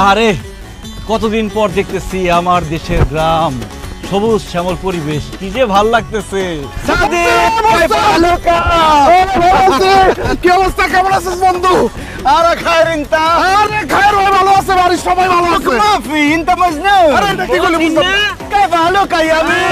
আরে কতদিন পর দেখতেছি আমার দেশের গ্রাম, সবুজ শ্যামল পরিবেশ, কি যে ভাল লাগতেছে। কি অবস্থা, কেমন আছিস বন্ধু? আরে খায়ের ইনতা, আরে খায়ের ভাই ভালো আছে, বাড়ির সবাই ভালো আছে। মাফি ইনতা মজনু, আরে এটা কি বলি বুঝতে না। كيف حالك يا أمي؟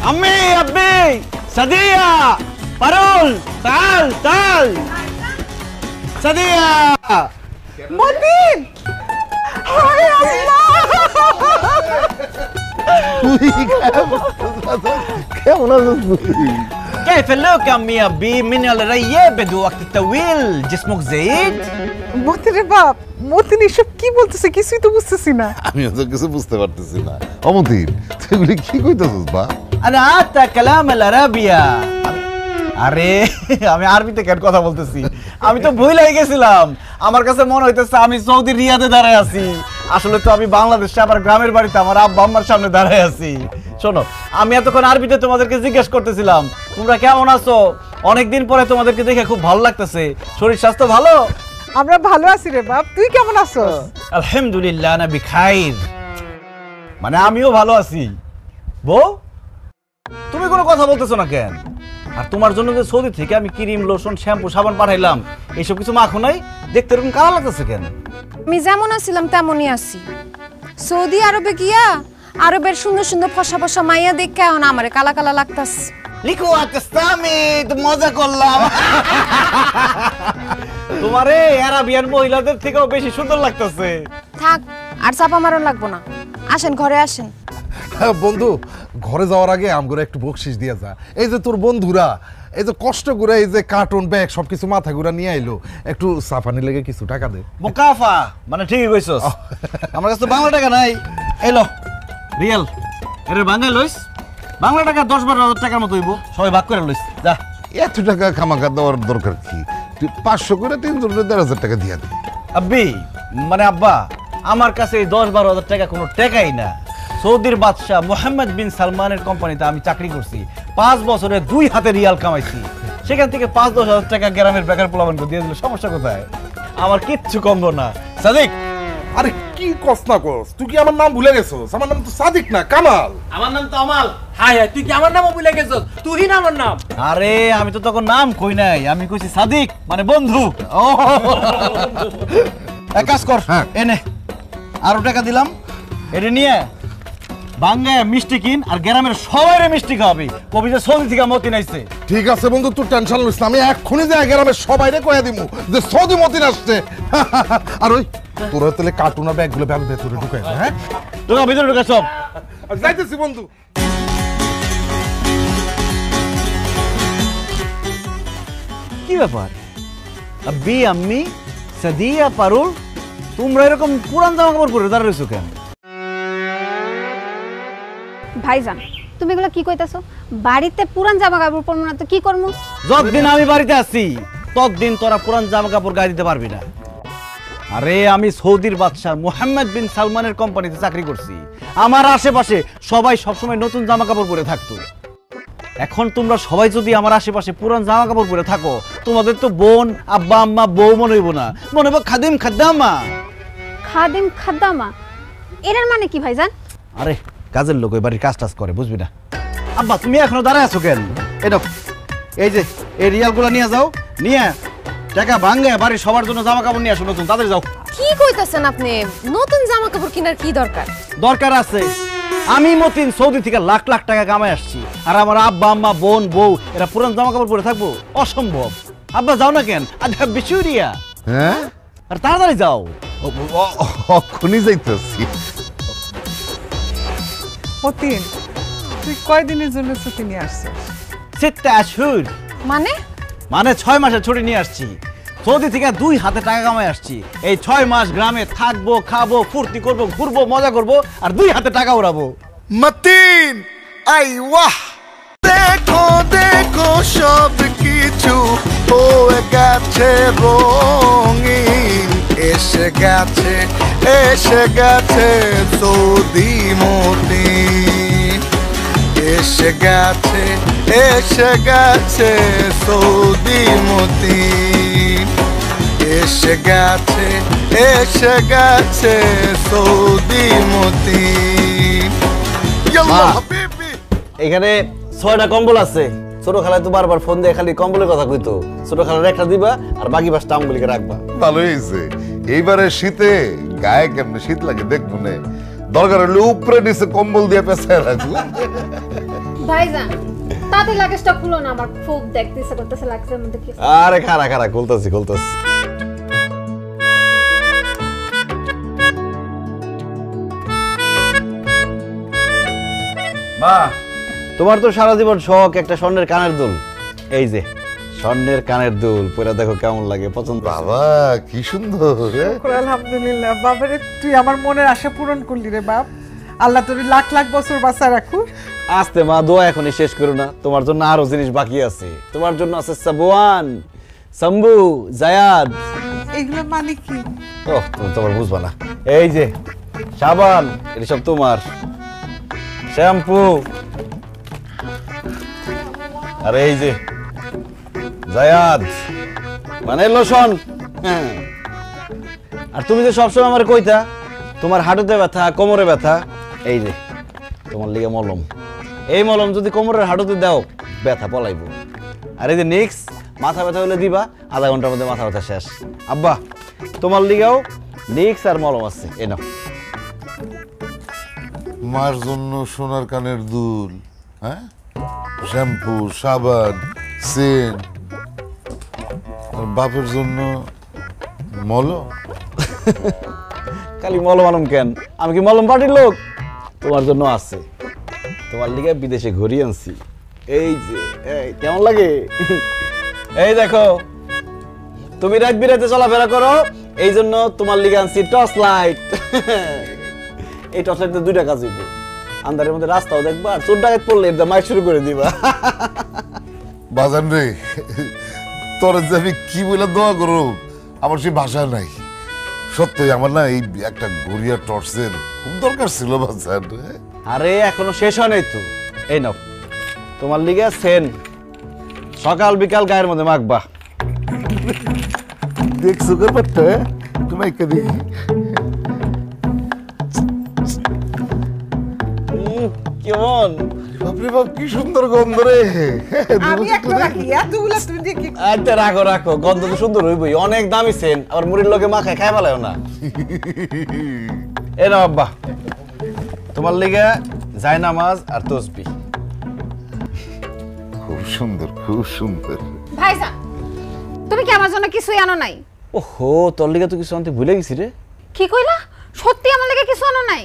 أمي أبي سدية بارول تعال تعال سدية মতিন, হায় আল্লাহ, কেমন আছিস তুই? كيف اللوك يا أمي أبي من الرياب بده وقت طويل جسمك زايد মতিনের বাপ, মতিন এসব কি বলতেছে কিছুই তো বুঝতেছি না। আমিও তো কিছু বুঝতে পারতেছি না। অমতিন, তুই এগুলি কি কইতাছিস বা? أنا عادة كلام العربية আরে আমি আরবিতে কেন কথা বলতেছি, আমি তো ভুলেই গেছিলাম। আমার কাছে মনে হইতেছে আমি সৌদি রিয়াদে দাঁড়ায় আছি, আসলে তো আমি বাংলাদেশে আমার গ্রামের বাড়িতে আমার আব্বা আম্মার সামনে দাঁড়ায় আছি। শোনো, আমি এতক্ষণ আরবিতে তোমাদেরকে জিজ্ঞেস করতেছিলাম তোমরা কেমন আছো, অনেকদিন পরে তোমাদেরকে দেখে খুব ভালো লাগতেছে, শরীর স্বাস্থ্য ভালো? আমরা ভালো আছি রে বাপ, তুই কেমন আছিস? আলহামদুলিল্লাহ না বিখাইর, মানে আমিও ভালো আছি। বউ, তুমি কোনো কথা বলতেছো না কেন? আর তোমার জন্য যে সৌদি থেকে আমি ক্রিম, লোশন, শ্যাম্পু, সাবান পাঠাইলাম, এইসব কিছু মাখো নাই, দেখতে এরকম কালা লাগতেছে কেন? আমি যেমন আছিলাম তেমনই আছি। সৌদি আরবে গিয়া আরবের সুন্দর সুন্দর ফসা ফসা মাইয়া দেখে এখন আমারে কালা কালা লাগতাছে। লিখো আতেস্তামি, তো মজা করলাম। তোমারে আরাবিয়ান মহিলাদের থেকেও বেশি সুন্দর লাগতেছে। থাক, আর চাপা মারণ লাগবো না, আসেন ঘরে আসেন। বন্ধু, ঘরে যাওয়ার আগে আমগুলো একটু বকশিস দিয়ে যা। এই যে তোর বন্ধুরা এই যে কষ্ট করে এই যে কার্টুন ব্যাগ সবকিছু মাথা ঘুরা নিয়ে আইলো, একটু সাফানি লেগে কিছু টাকা দে। মুকাফা মানে ঠিকই কইছস, আমার কাছে বাংলা টাকা নাই। এলো রিয়েল, এর বাংলা লইস, বাংলা টাকা 10-12 হাজার টাকার মতো হইব, সবাই ভাগ করে লইস। যা, এত টাকা খামাখা দেওয়ার দরকার কি? তুই 500 করে 300-1,500 টাকা দিয়া দে। আব্বি মানে আব্বা, আমার কাছে এই 10-12 হাজার টাকা কোনো টাকাই না। সৌদির বাদশাহ মোহাম্মদ বিন সালমানের কোম্পানিতে আমি চাকরি করছি, 5 বছরে 2 হাতে রিয়াল কামাইছি, সেখান থেকে 5-10 হাজার টাকা গ্রামের বেকার পোলাপানকে দিয়ে দিলে সমস্যা কোথায়? আমার কিচ্ছু কমবো না। সাদিক, আরে কি কস না কস, তুই কি আমার নাম ভুলে গেছস? আমার নাম তো সাদিক না, কামাল। আমার নাম তো আমাল। হায় হায়, তুই কি আমার নামও ভুলে গেছস? তুই না আমার নাম। আরে আমি তো তখন নাম কই নাই, আমি কইছি সাদিক মানে বন্ধু। ও এক কাজ কর, এনে আরো টাকা দিলাম, এটা নিয়ে বাঙ্গায় মিষ্টি কিন আর গ্রামের সবাইরে মিষ্টি খাওয়াবি, কবি যে সৌদি থেকে মতিন আইছে। ঠিক আছে বন্ধু, তুই টেনশন লইস না, আমি এক্ষুনি যাই গ্রামের সবাইরে কইয়া দিমু যে সৌদি মতিন আসছে। আর ওই তোরা তাহলে কার্টুনের ব্যাগগুলো ব্যাগ ভেতরে ঢুকাই দে। হ্যাঁ, তোরা ভিতরে ঢুকে সব যাইতেছি বন্ধু। কি ব্যাপার আব্বি আম্মি সাদিয়া পারুল, তোমরা এরকম পুরান জামা কাপড় পরে দাঁড়িয়ে রয়েছো কেন? ভাইজান, তুমি এগুলো কি কইতাছো? বাড়িতে পুরান জামা কাপড় পরবো না তো কি করবো? যতদিন আমি বাড়িতে আছি ততদিন তোরা পুরান জামা কাপড় গায়ে দিতে পারবি না। আরে আমি সৌদির বাদশাহ মোহাম্মদ বিন সালমানের কোম্পানিতে চাকরি করছি, আমার আশেপাশে সবাই সবসময় নতুন জামা কাপড় পরে থাকতো। এখন তোমরা সবাই যদি আমার আশেপাশে পুরান জামা কাপড় পরে থাকো, তোমাদের তো বোন, আব্বা আম্মা, বউ মনে হইব না, মনে হইব খাদিম খাদ্দামা। খাদিম খাদ্দামা এটার মানে কি ভাইজান? আরে কাজের লোক ওই বাড়ির কাজ টাজ করে, বুঝবি না। আব্বা তুমি এখনো দাঁড়ায় আছো কেন? এটা এই যে এই রিয়ালগুলো নিয়ে যাও, নিয়ে টাকা ভাঙ্গে বাড়ির সবার জন্য জামা কাপড় নিয়ে আসো নতুন, তাদের যাও। কি কইতাছেন আপনি? নতুন জামা কাপড় কেনার কি দরকার? দরকার আছে, আমি মতিন সৌদি থেকে লাখ লাখ টাকা কামাই আসছি, আর আমার আব্বা আম্মা, বোন, বউ এরা পুরান জামা কাপড় পরে থাকবো? অসম্ভব। আব্বা যাও না কেন? আচ্ছা বিশুরিয়া, হ্যাঁ, আর তাড়াতাড়ি যাও। এক্ষুনি যাইতেছি। মতিন, তুই কয়দিনের জন্য ছুটি নিয়ে আসছিস? 6 আশুর মানে? মানে 6 মাসের ছুটি নিয়ে আসছি, সৌদি থেকে 2 হাতে টাকা কামাই আসছি। এই 6 মাস গ্রামে থাকবো, খাবো, ফুর্তি করবো, ঘুরবো, মজা করবো, আর 2 হাতে টাকা উড়াবো। মতিন আই ওয়াহ, দেখো দেখো সব কিছু হয়ে গেছে রঙিন, এসে গেছে সৌদি মতিন, এসে গেছে সৌদি মতিন, এসে গেছে সৌদি মতিন। ইয়াল্লাহ হাবিবি। এখানে 6টা কম্বল আছে। ছোট খালায় তো বারবার ফোন দিয়ে খালি কম্বলের কথা কইতো। ছোট খালার একটা দিবা আর বাকি 5টা আমগুলিকে রাখবা। ভালো হয়েছে। এইবারে শীতে গায়ে কেমনে শীত লাগে দেখবো না, দরকার হলে উপরে নিচে কম্বল দিয়ে পেঁচায় রাখবো। ভাইজান তাতে লাগেজটা খুলো না, আমার খুব দেখতেছে করতেছে লাগেজের মধ্যে কি। আরে খারা খুলতাছি। মা, তোমার তো সারা জীবন শখ একটা স্বর্ণের কানের দুল। এই যে স্বর্ণের কানের দুল, পরে দেখো কেমন লাগে, পছন্দ? বাবা কি সুন্দর। আলহামদুলিল্লাহ বাবারে, তুই আমার মনের আশা পূরণ করলি রে বাপ। আল্লাহ তোর লাখ লাখ বছর বাঁচা রাখুক। আস্তে মা, দোয়া এখনই শেষ করো না, তোমার জন্য আরো জিনিস বাকি আছে। তোমার জন্য আছে সাবওয়ান, সাম্বু, জায়াদ। এগুলো মানে কি? ওহ, তুমি তোমার বুঝবা না। এই যে সাবান, এটা সব তোমার। শ্যাম্পু, আর এই যে জায়াদ মানে লোশন। হ্যাঁ, আর তুমি যে সবসময় আমার কইতা তোমার হাঁটুতে ব্যথা, কোমরে ব্যথা, এই যে তোমার লিগে মলম। এই মলম যদি কোমরের হাঁটুতে দাও ব্যথা পলাইব। আর এই যে নিক্স, মাথা ব্যথা হলে দিবা, আধা ঘন্টার মধ্যে মাথা ব্যথা শেষ। আব্বা তোমার লিগেও নিক্স আর মলম আছে, এই নাও। মার জন্য সোনার কানের দুল, হ্যাঁ, শ্যাম্পু, সাবান, সেন, আর বাপের জন্য মলম। খালি মলম আলম কেন, আমি কি মলম পার্টির লোক? তোমার জন্য আছে, তোমার লিগে বিদেশে ঘুরি আনছি। এই যে কেমন লাগে? এই দেখো, তুমি রাত বিরাতে চলাফেরা করো, এই জন্য তোমার লিগে আনছি টর্চ লাইট। এই টর্চ লাইট 2টা কাজ হইব, আন্ধারের মধ্যে রাস্তাও দেখবা, আর চোর ডাকাত পড়লে এটা মাইক শুরু করে দিবা। বাজান রে, তোর যে আমি কি বলে দোয়া করো, আমার সেই ভাষা নাই। সত্যি আমার না এই একটা গড়িয়া টর্চের খুব দরকার ছিল বাজান। আরে এখনো শেষ হয় নাই তো। এই নাও তোমার লিগে সেন, সকাল বিকাল গায়ের মধ্যে মাখবা। দেখছো ব্যাপারটা? তুমি একটা দেখি। কেমন? বাপরে বাপ, কি সুন্দর গন্ধ রে। আমি একটা রাখি, এতগুলা তুমি দেখি। আচ্ছা রাখো, গন্ধ তো সুন্দর হইবই, অনেক দামি সেন, আবার মুড়ির লগে মাখায় খাই ভালো না। এ নাও আব্বা, তোমার লিগে জায়নামাজ আর তসবিহ। খুব সুন্দর, খুব সুন্দর। ভাইজান তুমি কি আমার জন্য কিছুই আনো নাই? ওহো, তোর লিগে তো কিছু আনতে ভুলে গেছি রে। কি কইলা? সত্যি আমার লাগি কিছু আনো নাই?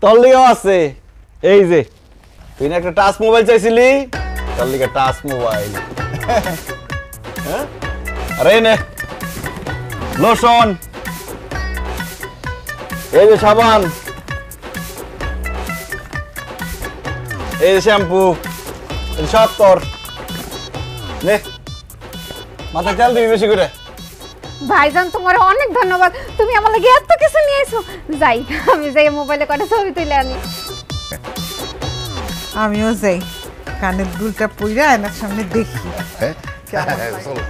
তোর লিগেও আছে। এই যে তুই না একটা টাচ মোবাইল চাইছিলি, তোর লিগে টাচ মোবাইল। হ্যাঁ, আরে নে লোশন, এই যে সাবান, এই যে শ্যাম্পু, এই সব তোর। নে মাথা তেল দিবি বেশি করে। ভাইজান তোমার অনেক ধন্যবাদ, তুমি আমার লাগি এত কিছু নিয়ে এসো। যাই আমি যাই মোবাইলে কটা ছবি তুলে আনি। আমিও যাই, কানের দুলটা পইরা আয়নার সামনে দেখি। চলো চলো।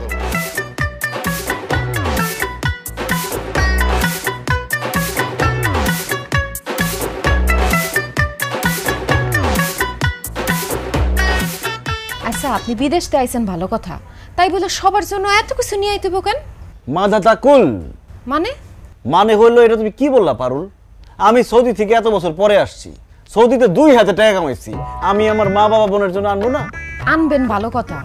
আচ্ছা, আপনি বিদেশ থেকে আইছেন ভালো কথা, তাই বলে সবার জন্য এত কিছু নিয়ে আইতে কেন? মাদাতা কুল মানে হইলো, এটা তুমি কি বললা পারুল? আমি সৌদি থেকে এত বছর পরে আসছি, সৌদিতে 2 হাতে টাকা কামাইছি, আমি আমার মা বাবা বোনের জন্য আনবো না? আনবেন ভালো কথা,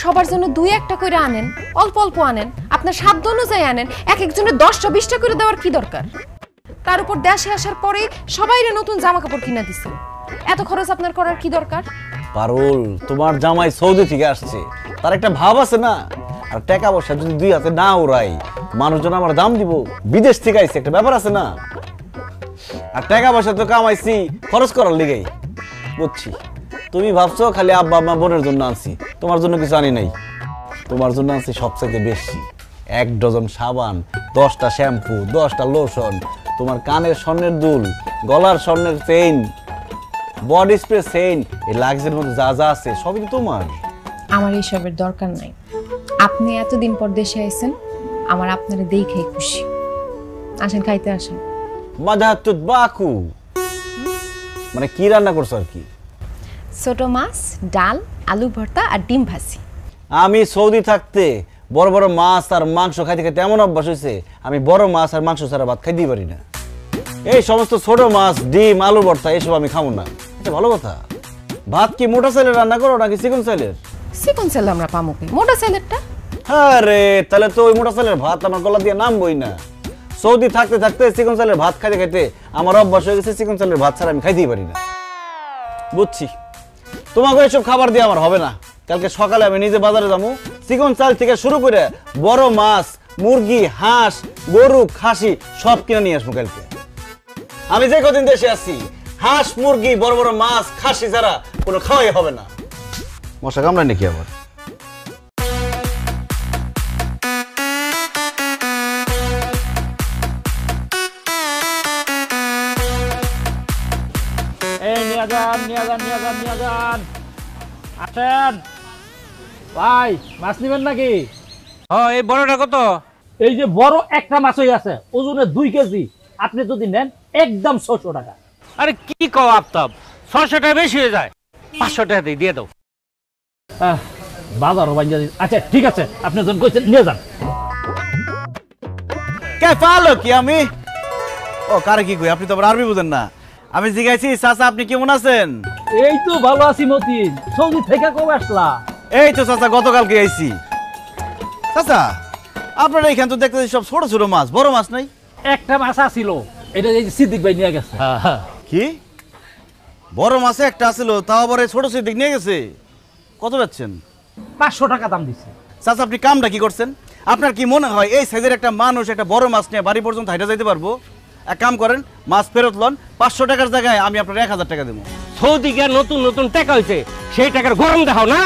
সবার জন্য 2-1টা করে আনেন, অল্প অল্প আনেন, আপনার সাধ্য অনুযায়ী আনেন। এক একজনের 10টা 20টা করে দেওয়ার কি দরকার? তার উপর দেশে আসার পরে সবাইরে নতুন জামা কাপড় কিনা দিছে, এত খরচ আপনার করার কি দরকার? পারুল, তোমার জামাই সৌদি থেকে আসছে, তার একটা ভাব আছে না? আর টাকা পয়সা যদি 2 হাতে না উড়াই, মানুষজন আমার দাম দিব। বিদেশ থেকে আইছে, একটা ব্যাপার আছে না? আর টাকা পয়সা তো কামাইছি খরচ করার লিগেই, বুঝছি। তুমি ভাবছো খালি আব্বা আম্মা বোনের জন্য আনছি, তোমার জন্য কিছু আনি নাই। তোমার জন্য আছে সবচেয়ে বেশি 1 ডজন সাবান, 10টা শ্যাম্পু, 10টা লোশন, তোমার কানের স্বর্ণের দুল, গলার স্বর্ণের চেইন, বডি স্প্রে চেইন, এই লাক্সের মধ্যে যা যা আছে সবই তো তোমার। আমার এইসবের দরকার নাই। আপনি এতদিন পর দেশে আইছেন, আমার আপনারে দেখে খুশি। আসেন, খাইতে আসেন। মাদাতুত বাকু মানে কি রান্না করছো আর কি? ছোট মাছ, ডাল, আলু ভর্তা আর ডিম ভাজি। আমি সৌদি থাকতে বড় বড় মাছ আর মাংস খাইতে খাইতে এমন অভ্যাস হয়েছে, আমি বড় মাছ আর মাংস ছাড়া ভাত খাইতেই পারি না। এই সমস্ত ছোট মাছ, ডিম, আলু ভর্তা এসব আমি খাবো না। আচ্ছা ভালো কথা, ভাত কি মোটা চালের রান্না করো নাকি চিকন চালের? চিকন চাল আমরা পামো কই, মোটা চালেরটা। আরে তাহলে তো ওই মোটা চালের ভাত আমার গলা দিয়ে নামবই না। সৌদি থাকতে থাকতে চিকন চালের ভাত খাইতে খাইতে আমার অভ্যাস হয়ে গেছে, চিকন চালের ভাত ছাড়া আমি খাইতেই পারি না। বুঝছি, তোমাকে এইসব খাবার দিয়ে আমার হবে না। কালকে সকালে আমি নিজে বাজারে যাবো, চিকন চাল থেকে শুরু করে বড় মাছ, মুরগি, হাঁস, গরু, খাসি সব কিনে নিয়ে আসবো কালকে। আমি যে কদিন দেশে আছি, হাঁস, মুরগি, বড় বড় মাছ, খাসি ছাড়া কোনো খাওয়াই হবে না। মশা কামড়ায় নাকি আবার? আসেন ভাই, মাছ নিবেন নাকি? এই বড়টা কত? এই যে বড় একটা মাছই আছে, ওজনে 2 কেজি। আপনি যদি নেন একদম 600 টাকা। আরে কি কও আফতাব, 600 টাকা বেশি হয়ে যায়। 500 টাকা দিয়ে দাও। বাজারও বাঞ্জা। আচ্ছা ঠিক আছে, আপনি যখন কইছেন নিয়ে যান। কে পালো কি আমি? ও কারে কি কই, আপনি তো আবার আরবি বুঝেন না। আমি জিজ্ঞাসি চাচা আপনি কেমন আছেন? এই তো ভালো আছি মতিন। সৌদি থেকে কবে আসলা? এই তো চাচা গতকালকে আইছি। চাচা আপনারা এখান তো দেখতে সব ছোট ছোট মাছ, বড় মাছ নাই? একটা মাছ আছিল, এটা এই সিদ্দিক ভাই নিয়ে গেছে। কি বড় মাছে একটা আছিল, তাও আবার ছোট সিদ্দিক নিয়ে গেছে? কত পাচ্ছেন? 500 টাকা দাম দিছে। চাচা আপনি কামটা কি করছেন? আপনার কি মনে হয় এই সাইজের একটা মানুষ একটা বড় মাছ নিয়ে বাড়ি পর্যন্ত হাইটা যাইতে পারবো? এক কাম করেন, মাছ ফেরত লন, 500 টাকার জায়গায় আমি আপনার 1000 টাকা দেবো। সৌদি গিয়ে নতুন নতুন টাকা হয়েছে, সেই টাকার গরম দেখাও না।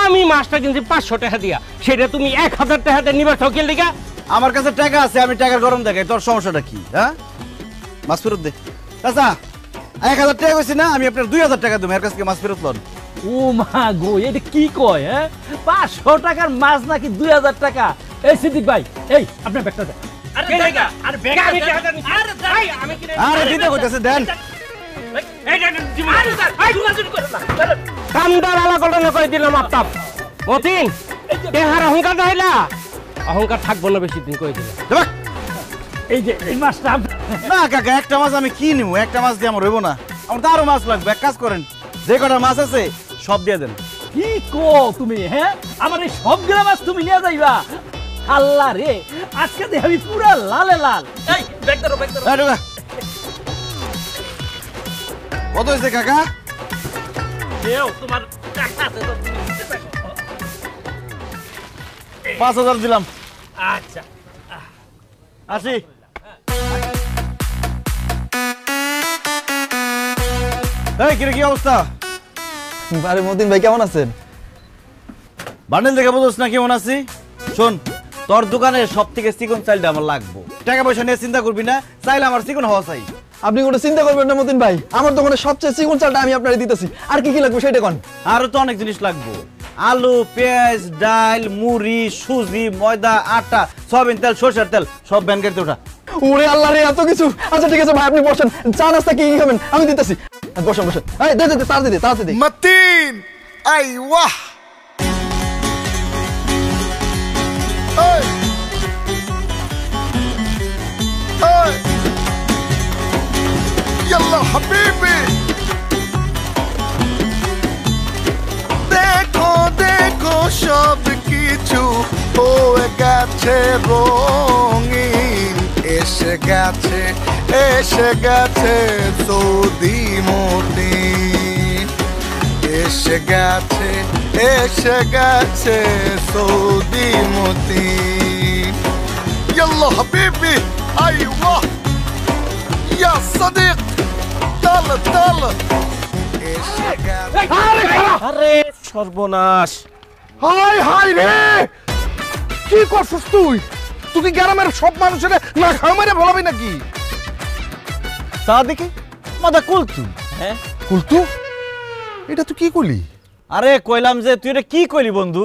আমি মাছটা কিনছি 500 টাকা দিয়া, সেটা তুমি 1000 টাকা দিয়ে নিবার ঠকের লিগা? আমার কাছে টাকা আছে, আমি টাকার গরম দেখাই, তোর সমস্যাটা কি? হ্যাঁ, মাছ ফেরত দে। চাচা 1000 টাকা কইছি না, আমি আপনার 2000 টাকা দেবো, এর কাছ থেকে মাছ ফেরত লন। ও মা গো, এটা কি কয়? 500 টাকার মাছ নাকি 2000 টাকা? এই সিদ্দিক ভাই, এই আপনার ব্যাগটা দেন। আরে দিতে কইতাছে দেন। কামদার আলা ঘটনা কই দিলাম আফতাব। মতিন দেহার অহংকার হইলা, অহংকার থাকবো না বেশি দিন কই দিলাম। এই যে এই মাছটা না কাকা, একটা মাছ আমি কি নিব? একটা মাছ দিয়ে আমার হইব না, আমার তো আরো মাছ লাগবে। এক কাজ করেন, যে কটা মাছ আছে সব দিয়ে দেন। কি কো তুমি? আমার এই সবগুলা মাছ তুমি নিয়ে যাইবা? আল্লাহ রে, আজকে দেখে আমি পুরা লালে লাল। এই ব্যাগ ধরো, ব্যাগ ধরো। কত হয়েছে কাকা? তোমার টাকা আছে তো, তুমি দিতে পারো। 5000 দিলাম। আচ্ছা আসি। এই কিরে, কি অবস্থা? আরে মতিন ভাই কেমন আছেন? বান্ডেল দেখে বুঝোস না কেমন আছি? শোন, তোর দোকানের সব থেকে চিকন চাইলটা আমার লাগবো। টাকা পয়সা নিয়ে চিন্তা করবি না, চাইলে আমার চিকন হওয়া চাই। আপনি কোনো চিন্তা করবেন না মতিন ভাই, আমার দোকানে সবচেয়ে চিকন চালটা আমি আপনারে দিতেছি। আর কি কি লাগবে সেটা কোন? আরো তো অনেক জিনিস লাগবে, আলু, পেঁয়াজ, ডাল, মুড়ি, সুজি, ময়দা, আটা, সয়াবিন তেল, সরষের তেল, সব ব্যান গাড়িতে ওঠা। ওরে আল্লাহ রে, এত কিছু! আচ্ছা ঠিক আছে ভাই, আপনি বসেন, চা নাস্তা কি কি খাবেন আমি দিতেছি। বসেন বসেন, এই দে দে দে, তাড়াতাড়ি দে, তাড়াতাড়ি দে। متين ايوه اي اي يلا حبيبي দেখো দেখো সব কিছু হয়ে গেছে রঙিন, এসে গেছে সৌদি মতিন, এসে গেছে সৌদি মতিন। يلا حبيبي ايوه يا صديق طلع আরে সর্বনাশ, হাই হাই রে, কি করছিস তুই? তুই কি গ্রামের সব মানুষের না খাওয়া মেরে বলাবি নাকি? চা দেখি মাথা কুলতু। হ্যাঁ কুলতু, এটা তুই কি করলি? আরে কইলাম যে তুই এটা কি কইলি বন্ধু?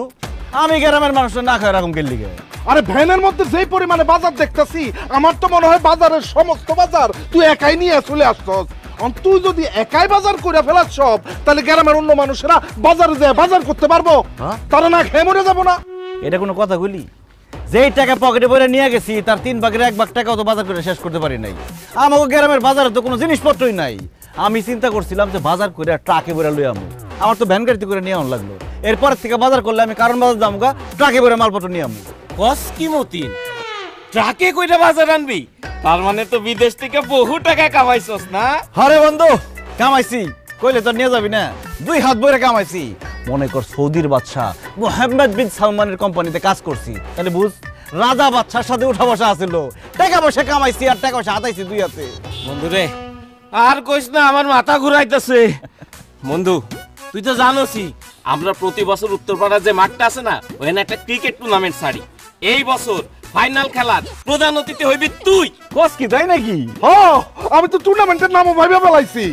আমি গ্রামের মানুষ না খায় এরকম গেলি গে? আরে ভ্যানের মধ্যে যেই পরিমাণে বাজার দেখতেছি, আমার তো মনে হয় বাজারের সমস্ত বাজার তুই একাই নিয়ে চলে আসছস। তুই যদি একাই বাজার করে ফেলাস সব, তাহলে গ্রামের অন্য মানুষেরা বাজারে যায় বাজার করতে পারবো? তারা না খেয়ে মরে যাবো না? এটা কোনো কথা বলি? যেই টাকা পকেটে ভরে নিয়ে গেছি তার 3 ভাগের 1 ভাগ টাকাও তো বাজার করে শেষ করতে পারি নাই। আমাকে গ্রামের বাজারে তো কোনো জিনিসপত্রই নাই। আমি চিন্তা করছিলাম যে বাজার করে ট্রাকে ভরে লই আমু, আমার তো ভ্যান গাড়িতে করে নিয়ে লাগলো। এরপর থেকে বাজার করলে আমি কারণ বাজার দামগা ট্রাকে ভরে মালপত্র নিয়ে আমু। কস কি মতিন, ট্রাকে কইটা বাজার আনবি? তার মানে তো বিদেশ থেকে বহু টাকা কামাইছস না? আরে বন্ধু কামাইছি কইলে তো নিয়ে যাবি না, 2 হাত ভরে কামাইছি। মনে কর সৌদির বাদশা মোহাম্মদ বিন সালমানের কোম্পানিতে কাজ করছি, তাহলে বুঝ রাজা বাদশার সাথে উঠা বসা আছিল। টাকা পয়সা কামাইছি আর টাকা পয়সা হাতাইছি 2 হাতে। বন্ধু রে আর কইস না, আমার মাথা ঘুরাইতেছে। বন্ধু তুই তো জানোসই আমরা প্রতি বছর উত্তরপাড়ার যে মাঠটা আছে না, ওখানে একটা ক্রিকেট টুর্নামেন্ট ছাড়ি। এই বছর ফাইনাল খেলার প্রধান অতিথি হইবি তুই। কস কি তাই নাকি? হ্যাঁ, আমি তো টুর্নামেন্টের নামও ভাইবা ফেলাইছি।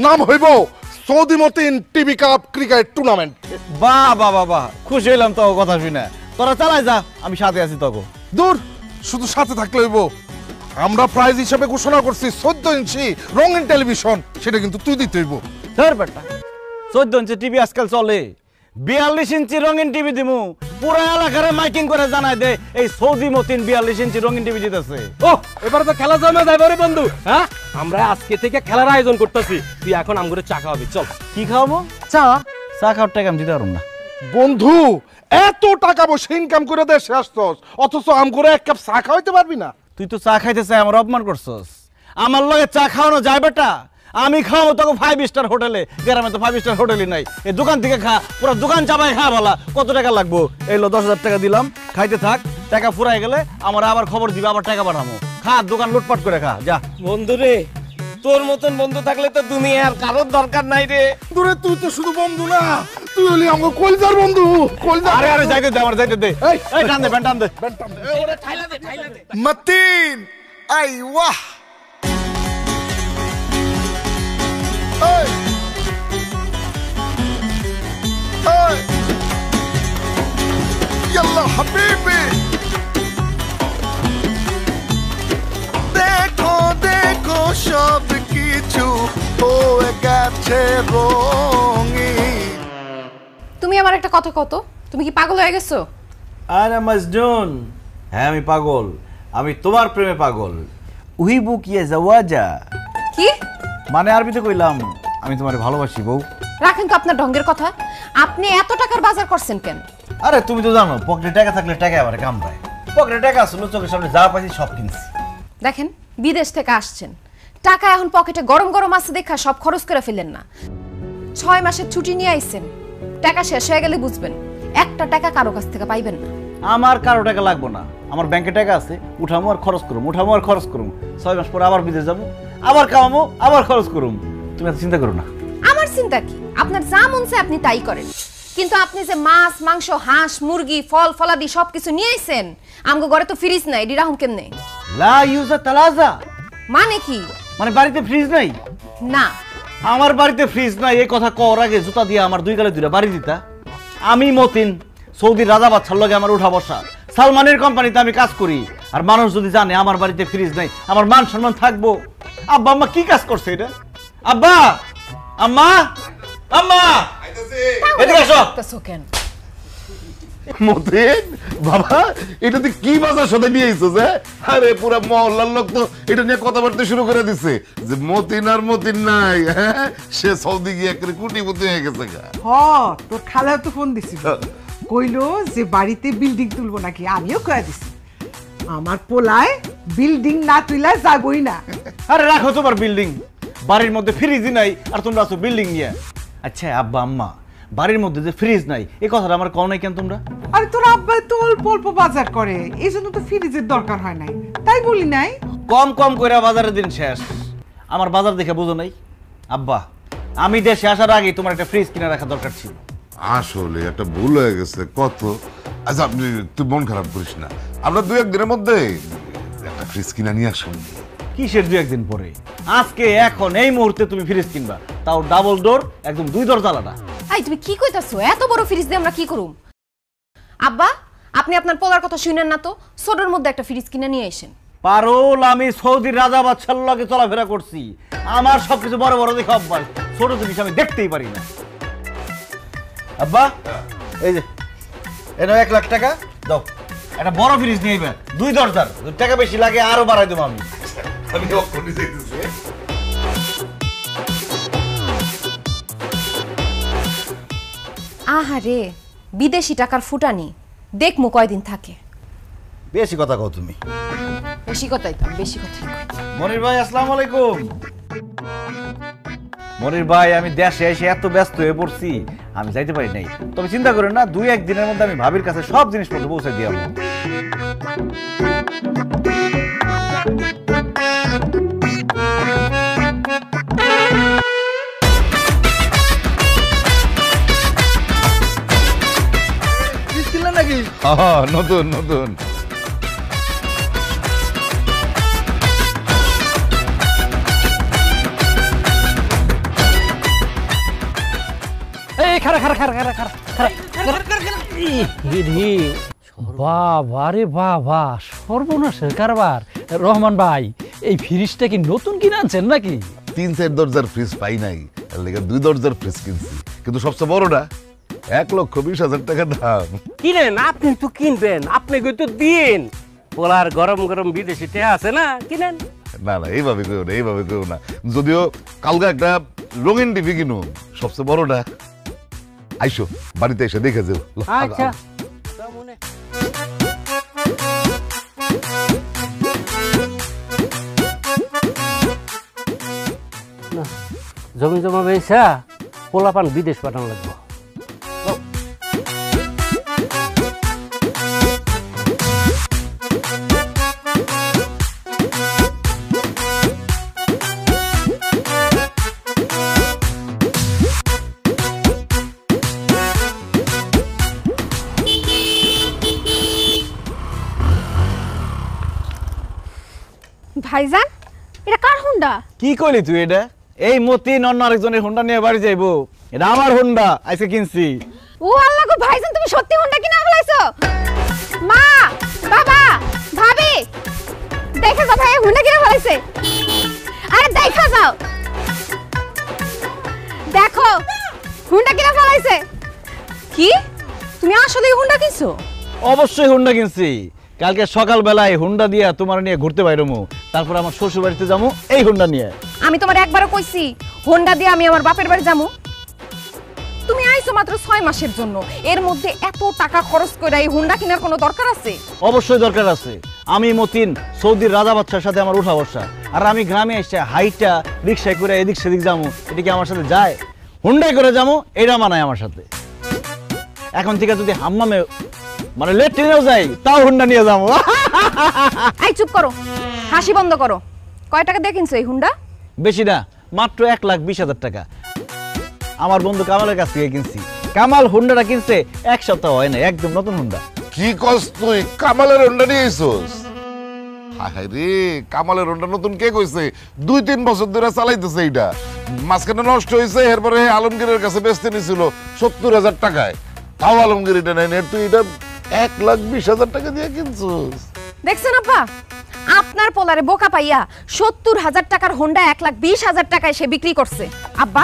নাম হইব Saudi Matin TV cup cricket tournament. বাহ বাহ বাহ বাহ, খুশি হইলাম তো কথা শুনে। তোরা চালাই যা, আমি সাথে আছি তোকে। দূর, শুধু সাথে থাকলে হইব। আমরা প্রাইজ হিসেবে ঘোষণা করছি 14 ইঞ্চি রঙিন টেলিভিশন, সেটা কিন্তু তুই দিতে হইব। ধর বেটা, 14 ইঞ্চি টিভি আজকাল চলে, 42 ইঞ্চি রঙিন টিভি দিমু। পুরো এলাকারে মাইকিং করে জানাই দে এই সৌদি মতিন 42 ইঞ্চি রঙিন টিভি দিতেছে। ও এবারে তো খেলা জমে যাবে রে বন্ধু। হ্যাঁ আমরা আজকে থেকে খেলার আয়োজন করতেছি, তুই এখন আমগুলো চা খাওয়াবি। চল। কি খাওয়াবো? চা। চা খাওয়ার টাকা আমি দিতে পারবো না। বন্ধু এত টাকা পয়সা ইনকাম করে দেশে আসছস, অথচ আম করে 1 কাপ চা খাওয়াইতে পারবি না? তুই তো চা খাইতে চাই আমার অপমান করছস। আমার লগে চা খাওয়ানো যায় বেটা? আমি খাওয়াবো তোকে 5 স্টার হোটেলে, গ্রামে তো 5 স্টার হোটেলই নাই। এই দোকান থেকে খা, পুরো দোকান চাপাই খা। বলা কত টাকা লাগবো? এই লো 10,000 টাকা দিলাম, খাইতে থাক। টাকা ফুরাই গেলে আমার আবার খবর দিবে, আবার টাকা পাঠাবো। খা, দোকান লুটপাট করে খা, যা। বন্ধু রে তোর মতন বন্ধু থাকলে তো দুনিয়ার কারোর দরকার নাই রে। দূরে তুই তো শুধু বন্ধু না, তুই হলি আমার কলজার বন্ধু। কলজার। আরে আরে যাইতে দে, আমার যাইতে দে। এই টান দে, টান দে। ওরে ঠাইলা দে, ঠাইলা দে। মতিন আইওয়া। ইয়াল্লা হাবিবি, দেখো দেখো সব কিছু হয়ে গেছে রঙিন। তুমি আমার একটা কথা কত, তুমি কি পাগল হয়ে গেছো? আরে মজনুন, হ্যাঁ আমি পাগল, আমি তোমার প্রেমে পাগল। উহিবু কিয়ে জাওয়াজা, কি মানে আরবিতে কইলাম আমি তোমারে ভালোবাসি বউ। রাখেন তো আপনার ঢঙ্গের কথা। আপনি এত টাকার বাজার করছেন কেন? আরে তুমি তো জানো পকেটে টাকা থাকলে টাকা আবার কাম পায়। পকেটে টাকা আসলে চোখের সামনে যা পাইছি সব কিনছি। দেখেন বিদেশ থেকে আসছেন, টাকা এখন পকেটে গরম গরম আছে দেখা সব খরচ করে ফেলেন না। 6 মাসের ছুটি নিয়ে আইছেন, টাকা শেষ হয়ে গেলে বুঝবেন একটা টাকা কারো কাছ থেকে পাইবেন না। আমার কারো টাকা লাগবো না, আমার ব্যাংকে টাকা আছে, উঠামো আর খরচ করুম, উঠামো আর খরচ করুম। 6 মাস পরে আবার বিদেশ যাবো, আবার কামামো, আবার খরচ করুম। তুমি এত চিন্তা করো না। আমার চিন্তা কি? আপনার যা মন চায় আপনি তাই করেন, কিন্তু আপনি যে মাছ মাংস হাঁস মুরগি ফল ফলাদি সবকিছু নিয়ে আইছেন, আমগো ঘরে তো ফ্রিজ নাই, এডি রাহুম কেমনে? লা ইউজা তালাজা মানে কি? মানে বাড়িতে ফ্রিজ নাই? না, আমার বাড়িতে ফ্রিজ নাই এই কথা কওয়ার আগে জুতা দিয়ে আমার 2 গালে 2টা বাড়ি দিতা। আমি মতিন সৌদির রাজা বাদশার লগে আমার উঠা বসা, সালমানের কোম্পানিতে আমি কাজ করি। আর মানুষ যদি জানে আমার বাড়িতে ফ্রিজ নাই, আমার মান সম্মান থাকবো? আব্বা আম্মা কি কাজ করছে এটা? আব্বা আম্মা আম্মা এদিকে আসো। তো কেন মতিন বাবা, এটা তুই কি বাজার সাথে নিয়ে আইছো? যে আরে পুরা মহল্লার লোক তো এটা নিয়ে কথাবার্তা শুরু করে দিছে যে মতিন আর মতিন নাই, হ্যাঁ সে সৌদি গিয়ে একটা কুটিপতি হয়ে গেছে। হ, তোর খালাও তো ফোন দিছিল, কইলো যে বাড়িতে বিল্ডিং তুলবো নাকি। আমিও কয়ে দিছি আমার পোলায় বিল্ডিং না তুইলা যাবই না। আরে রাখো তোমার বিল্ডিং, বাড়ির মধ্যে ফ্রিজই নাই আর তোমরা আছো বিল্ডিং নিয়ে। আচ্ছা আব্বা আম্মা, বাড়ির মধ্যে যে ফ্রিজ নাই এই কথাটা আমার কও নাই কেন তোমরা? আরে তোর আব্বা তো অল্প অল্প বাজার করে, এই জন্য তো ফ্রিজের দরকার হয় নাই, তাই বলি নাই। কম কম করে বাজারের দিন শেষ, আমার বাজার দেখে বুঝো নাই? আব্বা আমি দেশে আসার আগে তোমার একটা ফ্রিজ কিনে রাখা দরকার ছিল। আসলে একটা ভুল হয়ে গেছে কত। আচ্ছা আপনি তুই মন খারাপ করিস না, আমরা 2-1 দিনের মধ্যে একটা ফ্রিজ কিনা নিয়ে আসুন। কিসের 2-1 দিন পরে? আজকে এখন এই মুহূর্তে তুমি ফ্রিজ কিনবা, তাও ডাবল ডোর, একদম 2 দরজালাটা। এই তুমি কি কইতাছো? এত বড় ফ্রিজ দিয়ে আমরা কি করুম? আব্বা আপনি আপনার পোলার কথা শুনেন না তো, ছোটর মধ্যে একটা ফ্রিজ কিনে নিয়ে আসেন। পারুল, আমি সৌদির রাজা বাদশার লগে চলাফেরা করছি, আমার সবকিছু বড় বড় দেখে অভ্যাস, ছোট জিনিস আমি দেখতেই পারি না। আব্বা এই যে এটা 1 লাখ টাকা দাও, একটা বড় ফ্রিজ নিয়ে আইবা, 2 দরজার, টাকা বেশি লাগে আরো বাড়াই দেবো আমি। আমি অক্ষণই যাইতেছি। আহারে বিদেশি টাকার ফুটানি, দেখমু কয়দিন থাকে। বেশি কথা কও তুমি। বেশি কথাই তো, বেশি কথা। মনির ভাই আসসালামু আলাইকুম। মনির ভাই, আমি দেশে এসে এত ব্যস্ত হয়ে পড়ছি, আমি যাইতে পারি নাই। তবে চিন্তা করেন না, 2-1 দিনের মধ্যে আমি ভাবির কাছে সব জিনিসপত্র পৌঁছে দিয়ে আসবো। নাকি? নতুন নতুন। এই খারা খারা খারা খারা খারা বাবা রে বাবা, সর্বনাশের কারবার। রহমান ভাই, এই ফ্রিজটা কি নতুন কিনে আনছেন নাকি? 3-4 দরজার ফ্রিজ পাই নাই, এর লেগে 2 দরজার ফ্রিজ কিনছি, কিন্তু সবচেয়ে বড়টা 1,20,000 টাকা দাম। কিনেন, আপনি তো কিনবেন, আপনি তো দিন। পোলার গরম গরম বিদেশি টেহা আছে না, কিনেন। না না, এইভাবে কেউ না, এইভাবে কেউ না। যদিও কালকে একটা রঙিন টিভি কিনো, সবচেয়ে বড়টা। আইসো বাড়িতে এসে দেখে যাও। আচ্ছা জমি জমা বেচা পোলাপান বিদেশ পাঠানো লাগবে। ভাইজান, এটা কার হুন্ডা? কি কইলি তুই? এটা এই মতিন অন্য আরেকজনের হুন্ডা নিয়ে বাড়ি যাইবো, এটা আমার হুন্ডা, আজকে কিনছি। ও আল্লাহ গো ভাইজান, তুমি সত্যি হুন্ডা কিনা ফেলাইছো? মা, বাবা, ভাবি, দেখো তো ভাই হুন্ডা কিনা ফেলাইছে। আরে দেখা যাও, দেখো হুন্ডা কিনা ফেলাইছে। কি তুমি আসলে হুন্ডা কিনছো? অবশ্যই হুন্ডা কিনছি। কালকে সকালবেলায় হুন্ডা দিয়া তোমার নিয়ে ঘুরতে বাইরমু, তারপর আমার শ্বশুর বাড়িতে যাবো এই হুন্ডা নিয়ে। আমি তোমার একবারও কইছি হুন্ডা দিয়ে আমি আমার বাপের বাড়ি যাবো? তুমি আইছো মাত্র 6 মাসের জন্য, এর মধ্যে এত টাকা খরচ করে এই হুন্ডা কেনার কোনো দরকার আছে? অবশ্যই দরকার আছে। আমি মতিন সৌদির রাজা বাদশার সাথে আমার উঠা বসা, আর আমি গ্রামে এসে হাইটা রিক্সায় করে এদিক সেদিক যাবো, এটা কি আমার সাথে যায়? হুন্ডাই করে যাবো, এটা মানায় আমার সাথে। এখন থেকে যদি হাম্মামে মানে লেট্রিনেও যাই, তাও হুন্ডা নিয়ে যাবো। এই চুপ করো, হাসি বন্ধ করো। কয় টাকা দিয়ে কিনছো এই হুন্ডা? বেশি না, মাত্র 1,20,000 টাকা। আমার বন্ধু কামালের কাছ থেকে কিনছি। কামাল হুন্ডাটা কিনছে 1 সপ্তাহ হয় না, একদম নতুন হুন্ডা। কি কস তুই? কামালের হুন্ডা নিয়ে আইছস? হায় রে, কামালের হুন্ডা নতুন কে কইছে? 2-3 বছর ধরে চালাইতেছে এইটা। মাঝখানে নষ্ট হয়েছে, এরপরে আলমগীরের কাছে বেচতে নিছিল 70,000 টাকায়। তাও আলমগীর এটা নেয়, তুই এটা 1,20,000 টাকা দিয়ে কিনছস? দেখছেন আপা, আপনার পোলারে বোকা পাইয়া 70,000 টাকার হোন্ডা 1,20,000 টাকায় সে বিক্রি করছে। আব্বা,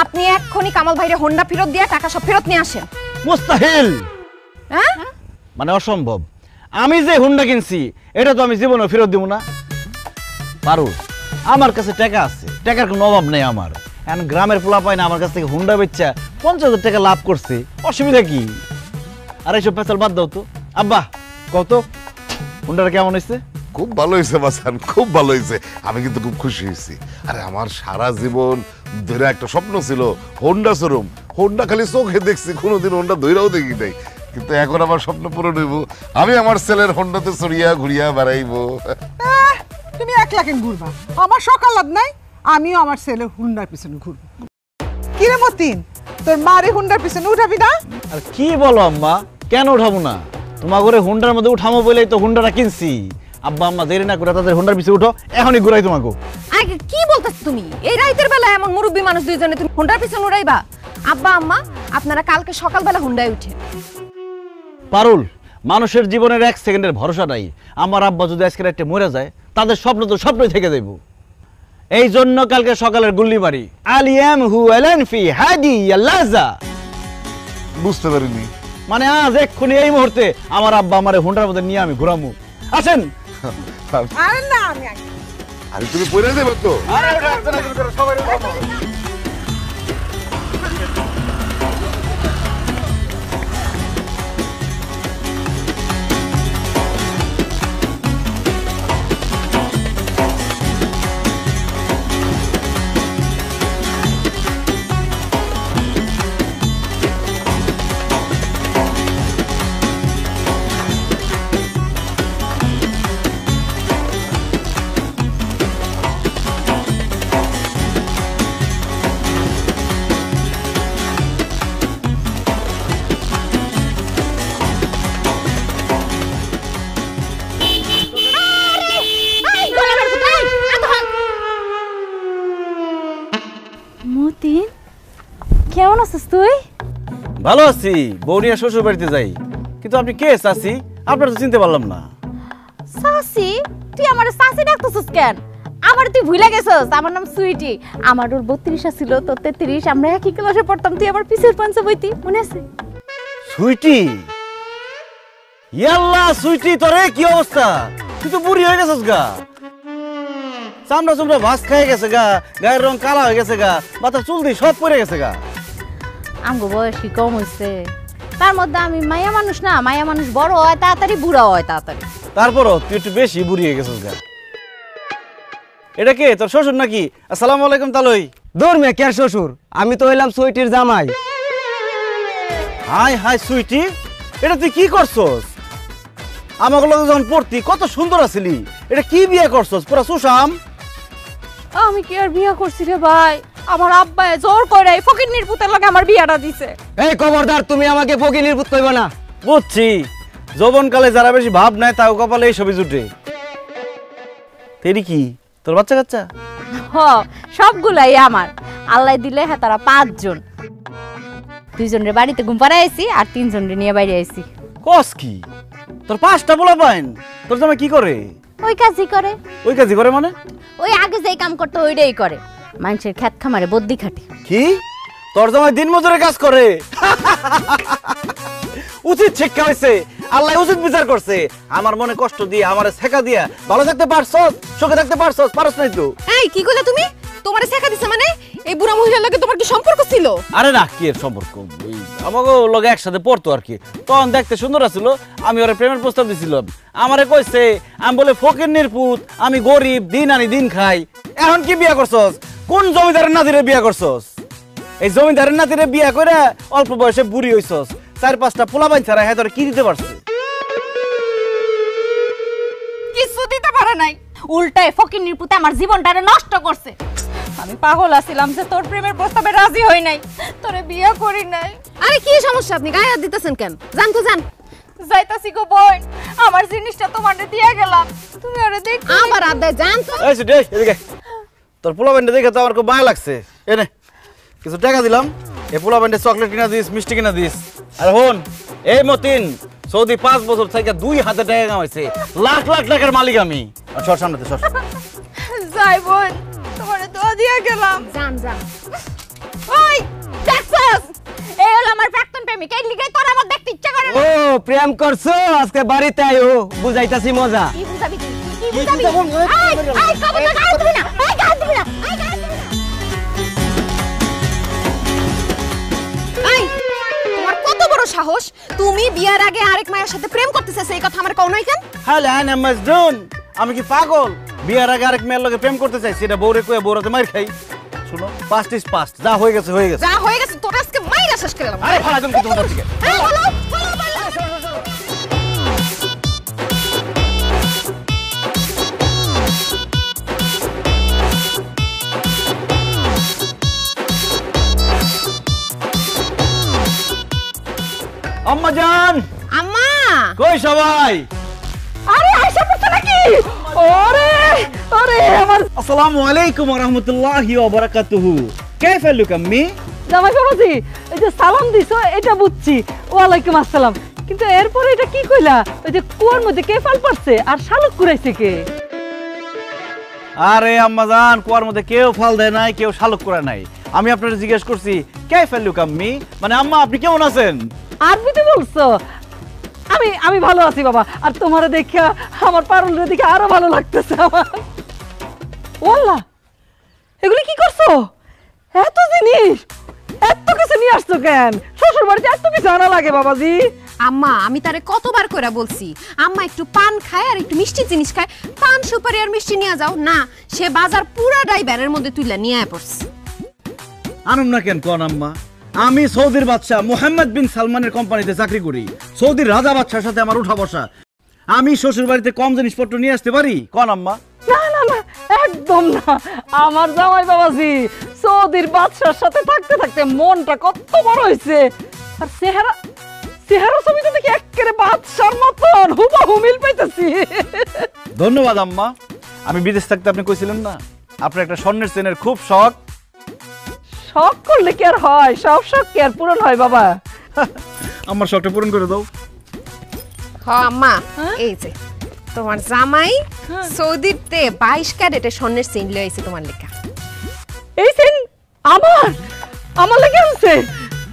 আপনি এক্ষুনি কামাল ভাইরে হোন্ডা ফেরত দিয়ে টাকা সব ফেরত নিয়ে আসেন। মুস্তাহিল, হ্যাঁ মানে অসম্ভব। আমি যে হুন্ডা কিনছি এটা তো আমি জীবনে ফেরত দিব না। পারু, আমার কাছে টাকা আছে, টাকার কোনো অভাব নেই আমার। এখন গ্রামের পোলা পায় না আমার কাছ থেকে হুন্ডা বেচা 50,000 টাকা লাভ করছে, অসুবিধা কি? আর এইসব পেঁচাল বাদ দাও তো। আব্বা কত হুন্ডাটা কেমন হয়েছে? খুব ভালো হয়েছে বাসান, খুব ভালো হয়েছে। আমি কিন্তু খুব খুশি হয়েছি। আরে আমার সারা জীবন ধরে একটা স্বপ্ন ছিল হোন্ডা শোরুম। হোন্ডা খালি চোখে দেখছি, কোনোদিন হোন্ডা ধৈরাও দেখি নাই, কিন্তু এখন আমার স্বপ্ন পূরণ হইব। আমি আমার ছেলের হোন্ডাতে চড়িয়া ঘুরিয়া বেড়াইবো। তুমি 1 লাখে ঘুরবা, আমার সকাল লাভ নাই। আমিও আমার ছেলে হুন্ডার পিছনে ঘুরবো। কিরে মতিন, তোর মারে হুন্ডার পিছনে উঠাবি না? আর কি বলো আম্মা, কেন উঠাবো না? তোমার ঘরে হুন্ডার মধ্যে উঠামো বলেই তো হুন্ডাটা কিনছি। আব্বা আম্মা দেরি না করে তাদের হুন্ডার পিছে উঠো, এখনই ঘুরাই তোমাকে। আগে কি বলতাছ তুমি? এই রাইতের বেলা এমন মুরব্বী মানুষ দুইজনে তুমি হুন্ডার পিছনে উড়াইবা? আব্বা আম্মা আপনারা কালকে সকালবেলা হুন্ডায় উঠে। পারুল, মানুষের জীবনের 1 সেকেন্ডের ভরসা নাই। আমার আব্বা যদি আজকে রাতে মরে যায়, তাদের স্বপ্ন তো স্বপ্নই থেকে যাইব। এই জন্য কালকে সকালের গুল্লি মারি আলিয়াম হু আলান ফি হাদি আল্লাহজা। বুঝতে পারিনি। মানে আজ এক্ষুনি এই মুহূর্তে আমার আব্বা আমারে হুন্ডার মধ্যে নিয়ে আমি ঘুরামু। আসেন। আরে না আমি আরে তুমি পড়ে যাবে তো। মতিন কেমন আছিস তুই? ভালো আছি, বৌনিয়া শ্বশুর বাড়িতে যাই। কিন্তু আপনি কে চাচি? আপনার তো চিনতে পারলাম না। সাসি? তুই আমার সাসি ডাকতেছিস কেন? আমার তুই ভুলে গেছস, আমার নাম সুইটি। আমার ওর 32 ছিল, তোর 33। আমরা একই ক্লাসে পড়তাম, তুই আমার পিছের পাঞ্চে বইতি, মনে আছে? সুইটি? ইয়াল্লা সুইটি, তোরে কি অবস্থা? তুই তো বুড়ি হয়ে গেছিস গা। চামড়া চামড়া ভাস খেয়ে গেছে গা, গায়ের রং কালা হয়ে গেছে গা, মাথার চুল দিয়ে সব পড়ে গেছে গা। আমগো বয়স কি কম হইছে? তার মধ্যে আমি মায়া মানুষ না, মায়া মানুষ বড় হয় তাড়াতাড়ি, বুড়া হয় তাড়াতাড়ি। তারপরও তুই একটু বেশি বুড়ি হয়ে গেছিস গা। এটা কে, তোর শ্বশুর নাকি? আসসালামু আলাইকুম তালই। দূর মে কে শ্বশুর, আমি তো হইলাম সুইটির জামাই। হাই হাই সুইটি, এটা তুই কি করছস? আমাকে লগে যখন পড়তি কত সুন্দর আছিলি, এটা কি বিয়ে করছস? পুরা সুশাম। আমি কি আর বিয়া করছি রে ভাই? আমার আব্বা জোর করে এই ফকিন্নির পুতের লগে আমার বিয়াটা দিছে। এই খবরদার, তুমি আমাকে ফকিনির পুত কইবা না। বুঝছি, যৌবনকালে যারা বেশি ভাব নেয় তাও কপালে এই ছবি জুটে। তেরি কি তোর বাচ্চা কাচ্চা? হ, সবগুলাই আমার। আল্লাহ দিলে হ্যাঁ তারা 5 জন। 2 জনের বাড়িতে ঘুম পাড়ায় আইছি আর 3 জনের নিয়ে বাইরে আইছি। কস কি? তোর 5টা পোলা পাইন? তোর জামাই কি করে? ওই কাজই করে। ওই কাজই করে মানে? ওই আগে যেই কাম করতে ওইটাই করে। মানুষের ক্ষেত খামারে বদ্যি খাটে। কি? তোর জামাই দিন মজুরে কাজ করে? উচিত শিক্ষা হয়েছে, আল্লাহ উচিত বিচার করছে। আমার মনে কষ্ট দিয়ে, আমারে শেখা দিয়া ভালো থাকতে পারছস, সুখে থাকতে পারছস, পারছ নাই তো? এই কি কইলা তুমি? তোমারে শেখা দিছে মানে? এই বুড়া মহিলার লগে তোমার কি সম্পর্ক ছিল? আরে না, কি এর সম্পর্ক? আমাকে লগে একসাথে পড়তো আর কি। তখন দেখতে সুন্দর আছিল, আমি ওরে প্রেমের প্রস্তাব দিছিলাম। আমারে কইছে, আমি বলে ফকিন্নির পুত, আমি গরিব, দিন আনি দিন খাই। এখন কি বিয়া করছস? কোন জমিদারের নাতিরে বিয়া করছস? এই জমিদারের নাতিরে বিয়া করে অল্প বয়সে বুড়ি হইছস। 4-5টা পোলাপাইন ছাড়া হ্যাঁ তোরে কি দিতে পারছে? কিছু দিতে পারে নাই, উল্টায় ফকিন্নির পুতে আমার জীবনটারে নষ্ট করছে। আমি পাগল আছিলাম যে তোর প্রেমের প্রস্তাবে রাজি হই নাই, তোরে বিয়ে করি নাই। আরে কি সমস্যা? আপনি গায়ে হাত দিতেছেন কেন? জান তো জান। যাইতাছি গো বোন, আমার জিনিসটা তোমারে দিয়ে গেলাম, তুমি ওরে দেখ। আমার আব্বাই জান তো। এই সুটি, এদিকে। তোর পোলাপাইনটা দেখে তো আমার খুব মায়া লাগছে। এনে কিছু টাকা দিলাম, এই পোলাপাইনটা চকলেট কিনা দিস, মিষ্টি কিনা দিস। আর হন, এই মতিন সৌদি 5 বছর থেকে 2 হাতে টাকা কামাইছে, লাখ লাখ টাকার মালিক আমি। সর সামনেতে সর। যাই বোন, তোমারে দোয়া দিয়ে গেলাম। জান জান। ওই দেখছস, এই হলো আমার প্রাক্তন প্রেমিক, এই লিগাই তোর আমার দেখতে ইচ্ছা করে না। ও প্রেম করছো, আজকে বাড়িতে আইও, বুঝাইতাছি মজা। কি বুঝাবি তুই? কি বুঝাবি? আই কবুতর গায়ে দিবি না, আই গায়ে দিবি না, আই গায়ে দিবি না। এই তোমার কত বড় সাহস? তুমি বিয়ার আগে আরেক মায়ের সাথে প্রেম করতেছিস, এই কথা আমার কও নাই কেন? হ্যালো আনা মাজদুন, আমি কি পাগল? বিয়ার আগে আরেক মেয়ের লগে প্রেম করতে চাইছি, এটা বউরে কয়ে বউরাতে মার খাই। শুনো, পাস্ট ইজ পাস্ট, যা হয়ে গেছে হয়ে গেছে। যা হয়ে গেছে তোর আজকে মাইরা শেষ করে দিলাম। আরে ভাড়া তুমি কি তোমার থেকে? এই হলো আম্মা জান, আম্মা কই সবাই? আরে আয়শা পড়ছে নাকি? ওরে ওরে আমার আসসালামু আলাইকুম ওয়া রাহমাতুল্লাহি ওয়া বারাকাতুহু। কাইফা লুক আম্মি? জামাই বাবাজি, এই যে সালাম দিছো এটা বুঝছি, ওয়ালাইকুম আসসালাম, কিন্তু এরপরে এটা কি কইলা? ওই যে কুয়ার মধ্যে কে ফাল পারছে আর শালুক কুরাইছে কে? আরে আম্মা জান, কুয়ার মধ্যে কেউ ফাল দেয় নাই, কেউ শালুক করে নাই। আমি আপনাকে জিজ্ঞেস করছি কাইফা লুক আম্মি, মানে আম্মা আপনি কেমন আছেন? আরবিতে বলছো? আমি ভালো আছি বাবা, আর তোমারে দেখা আমার পারুলের দিকে আরো ভালো লাগতেছে আমার। ওয়াল্লাহ, এগুলি কি করছো? এত জিনিস, এত কিছু নিয়ে আসছো কেন? শ্বশুর বাড়িতে এত কিছু আনা লাগে বাবাজি? আম্মা আমি তারে কতবার কইরা বলছি আম্মা একটু পান খায় আর একটু মিষ্টি জিনিস খায়, পান সুপারি আর মিষ্টি নিয়ে যাও না, সে বাজার পুরাটাই ব্যানের মধ্যে তুইলা নিয়ে পড়ছে। আনুম না কেন কোন আম্মা? আমি সৌদির বাদশা মোহাম্মদ বিন সালমানের কোম্পানিতে চাকরি করি। সৌদির রাজা বাদশার সাথে আমার উঠা বসা। আমি শ্বশুর বাড়িতে কম জিনিসপত্র নিয়ে আসতে পারি কোন আম্মা? না না না, একদম না। আমার জামাই বাবাজি সৌদির বাদশার সাথে থাকতে থাকতে মনটা কত বড় হয়েছে, আর চেহারা ছবিটা দেখি একেবারে বাদশার মতন হুবহু মিল পাইতেছি। ধন্যবাদ আম্মা। আমি বিদেশ থাকতে আপনি কইছিলেন না আপনার একটা স্বর্ণের চেনের খুব শখ। শখ করলে কি আর হয়? সব শখ কি আর পূরণ হয় বাবা? আমার শখটা পূরণ করে দাও। আম্মা এই যে তোমার জামাই সৌদিতে 22 ক্যারেটের স্বর্ণের চেইন লয়ে আইছে তোমার লেখা। এই চেইন আমার লেগে আনছে?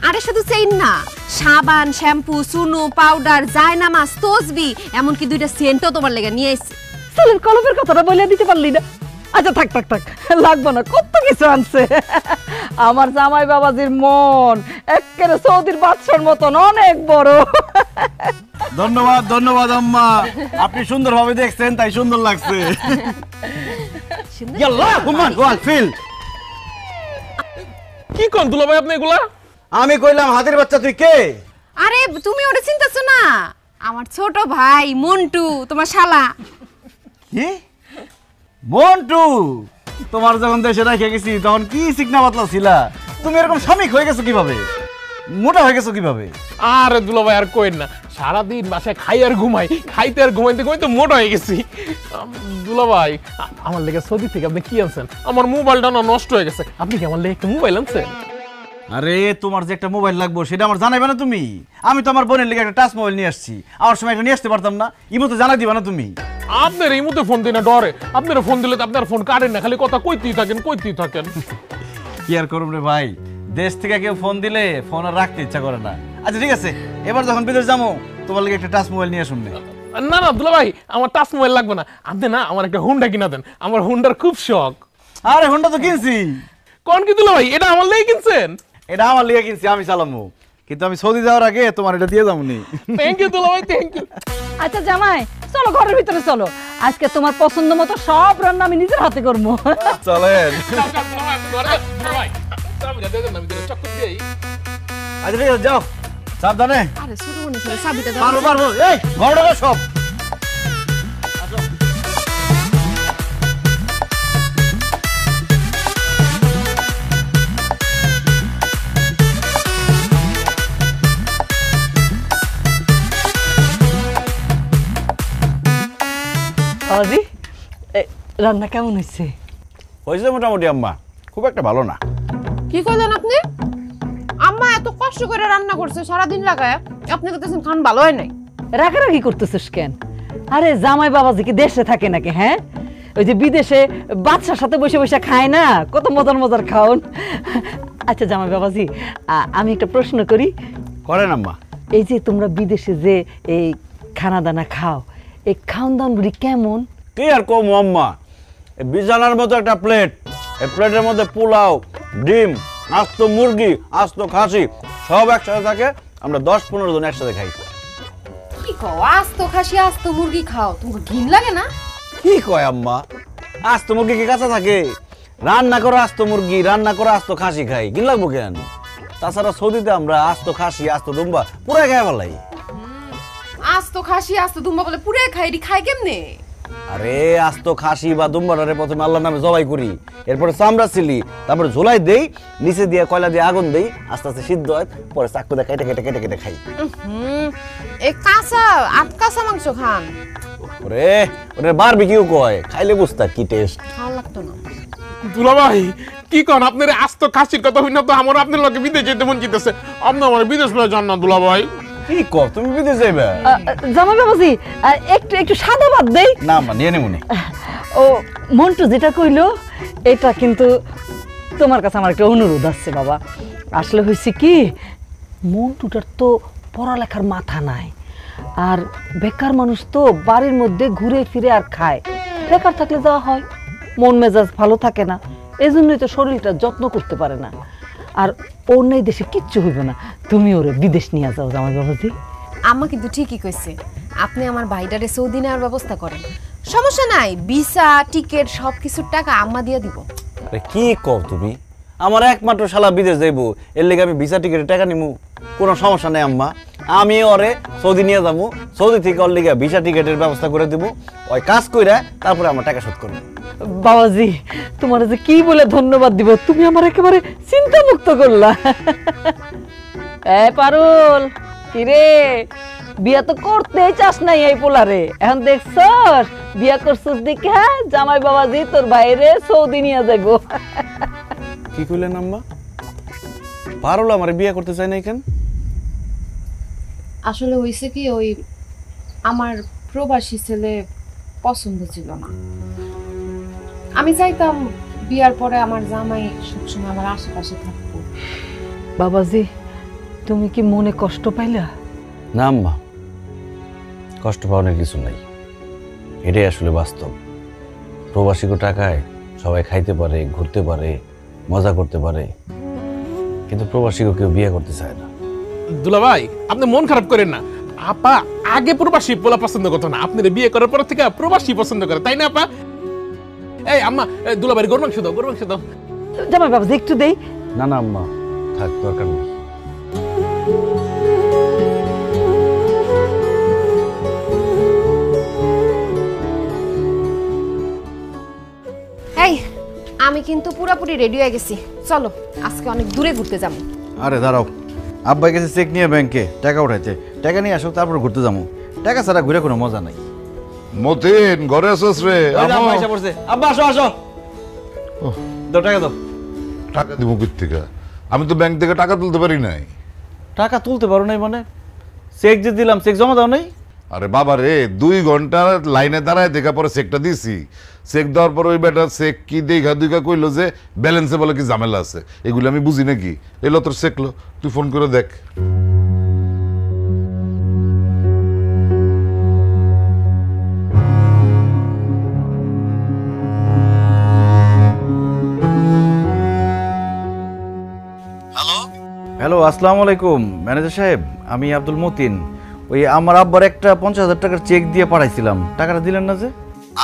আরে শুধু চেইন না, সাবান, শ্যাম্পু, সুনু, পাউডার, জায়নামাজ, তসবি, এমনকি 2টা সেন্টও তোমার লেগে নিয়ে আইছে। চলেন কলমের কথাটা বলে দিতে পারলি না? আচ্ছা থাক থাক থাক, লাগবে না, কত কিছু আনছে। আমার জামাই বাবাজির মন একেবারে সৌদির বাদশার মতন অনেক বড়। ধন্যবাদ ধন্যবাদ আম্মা, আপনি সুন্দরভাবে দেখছেন তাই সুন্দর লাগছে। ইয়াল্লাহ হুমান ওয়াল ফিল। কি কোন দুলা ভাই আপনি এগুলা? আমি কইলাম হাতের বাচ্চা তুই কে? আরে তুমি ওটা চিন্তাছো না, আমার ছোট ভাই মন্টু, তোমার শালা। কি মন্টু? তোমার যখন দেশে রেখে গেছি তখন কি চিকনা পাতলা ছিলা, তুমি এরকম শ্রমিক হয়ে গেছো কিভাবে? মোটা হয়ে গেছো কিভাবে? আরে দুলা ভাই আর কইন না, সারাদিন বাসায় খাই আর ঘুমাই, খাইতে আর ঘুমাইতে ঘুমাইতে মোটা হয়ে গেছি। দুলা ভাই আমার লেগে সৌদি থেকে আপনি কি আনছেন? আমার মোবাইলটা না নষ্ট হয়ে গেছে, আপনি কি আমার লেগে একটা মোবাইল আনছেন? আরে তোমার যে একটা মোবাইল লাগবে সেটা আমার জানাইবে না তুমি? আমি তো আমার বোনের লেগে একটা টাচ মোবাইল নিয়ে আসছি, আমার সময় একটা নিয়ে আসতে পারতাম না? ইমো তো জানাই দিবা না তুমি? আপনার এই মধ্যে ফোন দিই না ডরে, আপনার ফোন দিলে তো আপনার ফোন কাটেন না, খালি কথা কইতেই থাকেন কইতেই থাকেন। কি আর করব রে ভাই, দেশ থেকে কেউ ফোন দিলে ফোন আর রাখতে ইচ্ছা করে না। আচ্ছা ঠিক আছে, এবার যখন বিদেশ যাবো তোমার লেগে একটা টাচ মোবাইল নিয়ে শুনবে। না না দুলা ভাই আমার টাচ মোবাইল লাগবে না, আপনি না আমার একটা হুন্ডা কিনা দেন, আমার হুন্ডার খুব শখ। আরে হুন্ডা তো কিনছি। কোন কি দুলা ভাই, এটা আমার লেগে কিনছেন? এটা আমার লেগে কিনছি, আমি চালামু, কিন্তু আমি সৌদি যাওয়ার আগে তোমার এটা দিয়ে যাবো নি। থ্যাংক ইউ দুলা ভাই, থ্যাংক ইউ। আচ্ছা জামাই চলো ঘরের ভিতরে চলো, আজকে তোমার পছন্দ মতো সব রান্না আমি নিজের হাতে করবো। চলেন। আচ্ছা ঠিক আছে, যাও সাবধানে। আরে ছোট বোনের সাথে চাবিটা দাও। পারবো পারবো, এই ঘরটা সব। বাবাজি রান্না কেমন হয়েছে? হয়েছে মোটামুটি আম্মা, খুব একটা ভালো না। কি কইলেন আপনি? আম্মা এত কষ্ট করে রান্না করছে সারাদিন লাগায়, আপনি কইতেছেন খান ভালো হয় নাই। রাগারাগি করতেছিস কেন? আরে জামাই বাবাজি কি দেশে থাকে নাকি? হ্যাঁ, ওই যে বিদেশে বাদশার সাথে বসে বসে খায় না, কত মজার মজার খাওন। আচ্ছা জামাই বাবাজি আমি একটা প্রশ্ন করি। করেন আম্মা। এই যে তোমরা বিদেশে যে এই খানা দানা খাও, এই খাওন দানগুলি কেমন? কি আর কম আম্মা, বিছানার মতো একটা প্লেট, এই প্লেটের মধ্যে পোলাও, ডিম, আস্ত মুরগি, আস্ত খাসি সব একসাথে থাকে, আমরা 10-15 জন একসাথে খাই। কি কও, আস্ত খাসি আস্ত মুরগি খাও, তোমার ঘিন লাগে না? কি কয় আম্মা, আস্ত মুরগি কি কাঁচা থাকে? রান্না করে আস্ত মুরগি, রান্না করে আস্ত খাসি খাই, কি লাগবো কেন? তাছাড়া সৌদিতে আমরা আস্ত খাসি আস্ত দুম্বা পুরাই খাই ফেলাই। আস্ত খাসি আস্ত দুম্বা বলে পুরে খাই, এটি খাই কেমনে? আরে আজ তো খাসি বা দুম্বারে প্রথমে আল্লাহর নামে জবাই করি, এরপরে চামড়া ছিলি, তারপরে ঝোলাই দেই, নিচে দিয়ে কয়লা দিয়ে আগুন দেই, আস্তে আস্তে সিদ্ধ হয়, পরে চাকু দিয়ে কেটে কেটে কেটে কেটে খাই। এই কাঁচা কাঁচা মাংস খান? ওরে ওরে বারবিকিউ কয়, খাইলে বুঝতা কি টেস্ট। ভালো লাগতো না। দুলাভাই কি কন আপনার আস্ত খাসির কথা হই না তো আমার আপনার লগে বিদেশ যেতে মন চাইতেছে। আপনি আমার বিদেশ লয়ে যান না দুলাভাই। কি কর তুমি বিদেশ যাইবা? জামাই বাবাজি একটু একটু সাদা ভাত দেই না মা নিয়ে নেব নে। ও মন্টু যেটা কইলো এটা কিন্তু তোমার কাছে আমার একটা অনুরোধ আছে বাবা। আসলে হয়েছে কি, মন্টুটার তো পড়ালেখার মাথা নাই, আর বেকার মানুষ তো বাড়ির মধ্যে ঘুরে ফিরে আর খায়, বেকার থাকলে যাওয়া হয়, মন মেজাজ ভালো থাকে না, এই জন্যই তো শরীরটা যত্ন করতে পারে না। আর ওর নেই দেশে কিচ্ছু হইবে না, তুমি ওরে বিদেশ নিয়ে যাও জামাই বাবাজি। আম্মা কিন্তু ঠিকই কইছে, আপনি আমার ভাইটারে সৌদি নেওয়ার ব্যবস্থা করেন, সমস্যা নাই, ভিসা টিকিট সবকিছুর টাকা আম্মা দিয়ে দিব। আরে কি কও তুমি? আমার একমাত্র শালা বিদেশ যাইবো, এর লেগে আমি ভিসা টিকিটের টাকা নিমু? কোনো সমস্যা নেই আম্মা, আমি ওরে সৌদি নিয়ে যাবো, সৌদি থেকে ওর লেগে ভিসা টিকিটের ব্যবস্থা করে দেবো, ওই কাজ কইরা তারপরে আমার টাকা শোধ করবো। বাবাজি তোমার যে কি বলে ধন্যবাদ দিব, তুমি আমার একেবারে চিন্তা মুক্ত করলা। এ পারুল কিরে, বিয়া তো করতেই চাস নাই এই পোলারে, এখন দেখছস বিয়া করছস দেখে জামাই বাবাজি তোর বাইরে সৌদি নিয়ে যাইবো। কি কইলেন আম্মা? পারুল আমার বিয়ে করতে চাই না কেন? আসলে হইছে কি, ওই আমার প্রবাসী ছেলে পছন্দ ছিল না, আমি চাইতাম বিয়ার পরে আমার জামাই সবসময় আমার আশেপাশে থাকবো। বাবাজি তুমি কি মনে কষ্ট পাইলা? না আম্মা, কষ্ট পাওয়ার কিছু নাই, এটাই আসলে বাস্তব। প্রবাসীকে টাকায় সবাই খাইতে পারে, ঘুরতে পারে, মজা করতে পারে, কিন্তু প্রবাসীকে কেউ বিয়ে করতে চায় না। দুলাভাই আপনি মন খারাপ করেন না, আপা আগে প্রবাসী পোলা পছন্দ করতো না, আপনি বিয়ে করার পর থেকে প্রবাসী পছন্দ করে, তাই না আপা? এই আম্মা দুলাভাইয়ের গরু মাংস দাও, গরু মাংস দাও। জামাই বাবাজি একটু দেই। না না আম্মা থাক, দরকার নেই। এই আমি কিন্তু পুরোপুরি রেডি হয়ে গেছি, চলো আজকে অনেক দূরে ঘুরতে যাবো। আরে দাঁড়াও, আব্বাই গেছে চেক নিয়ে ব্যাংকে টাকা উঠাইছে, টাকা নিয়ে আসো তারপর ঘুরতে যাবো, টাকা ছাড়া ঘুরে কোনো মজা নাই। মতিন ঘরে আসছ রে? আব্বা আসো আসো, দাও টাকা দাও। টাকা দিব কই থেকে? আমি তো ব্যাংক থেকে টাকা তুলতে পারি নাই। টাকা তুলতে পারো নাই মানে? চেক যে দিলাম চেক জমা দাও নাই? আরে বাবা রে, 2 ঘন্টা লাইনে দাঁড়ায় দেখা পরে চেকটা দিছি, চেক দেওয়ার পর ওই বেটা চেক কি দেখা দুইকা কইলো যে ব্যালেন্সে বলে কি ঝামেলা আছে, এগুলো আমি বুঝি নাকি? এলো তোর চেকলো, তুই ফোন করে দেখ। হ্যালো আসসালামু আলাইকুম ম্যানেজার সাহেব, আমি আব্দুল মতিন। ওই আমার আব্বার একটা 50,000 টাকার চেক দিয়ে পাঠাইছিলাম, টাকাটা দিলেন না যে?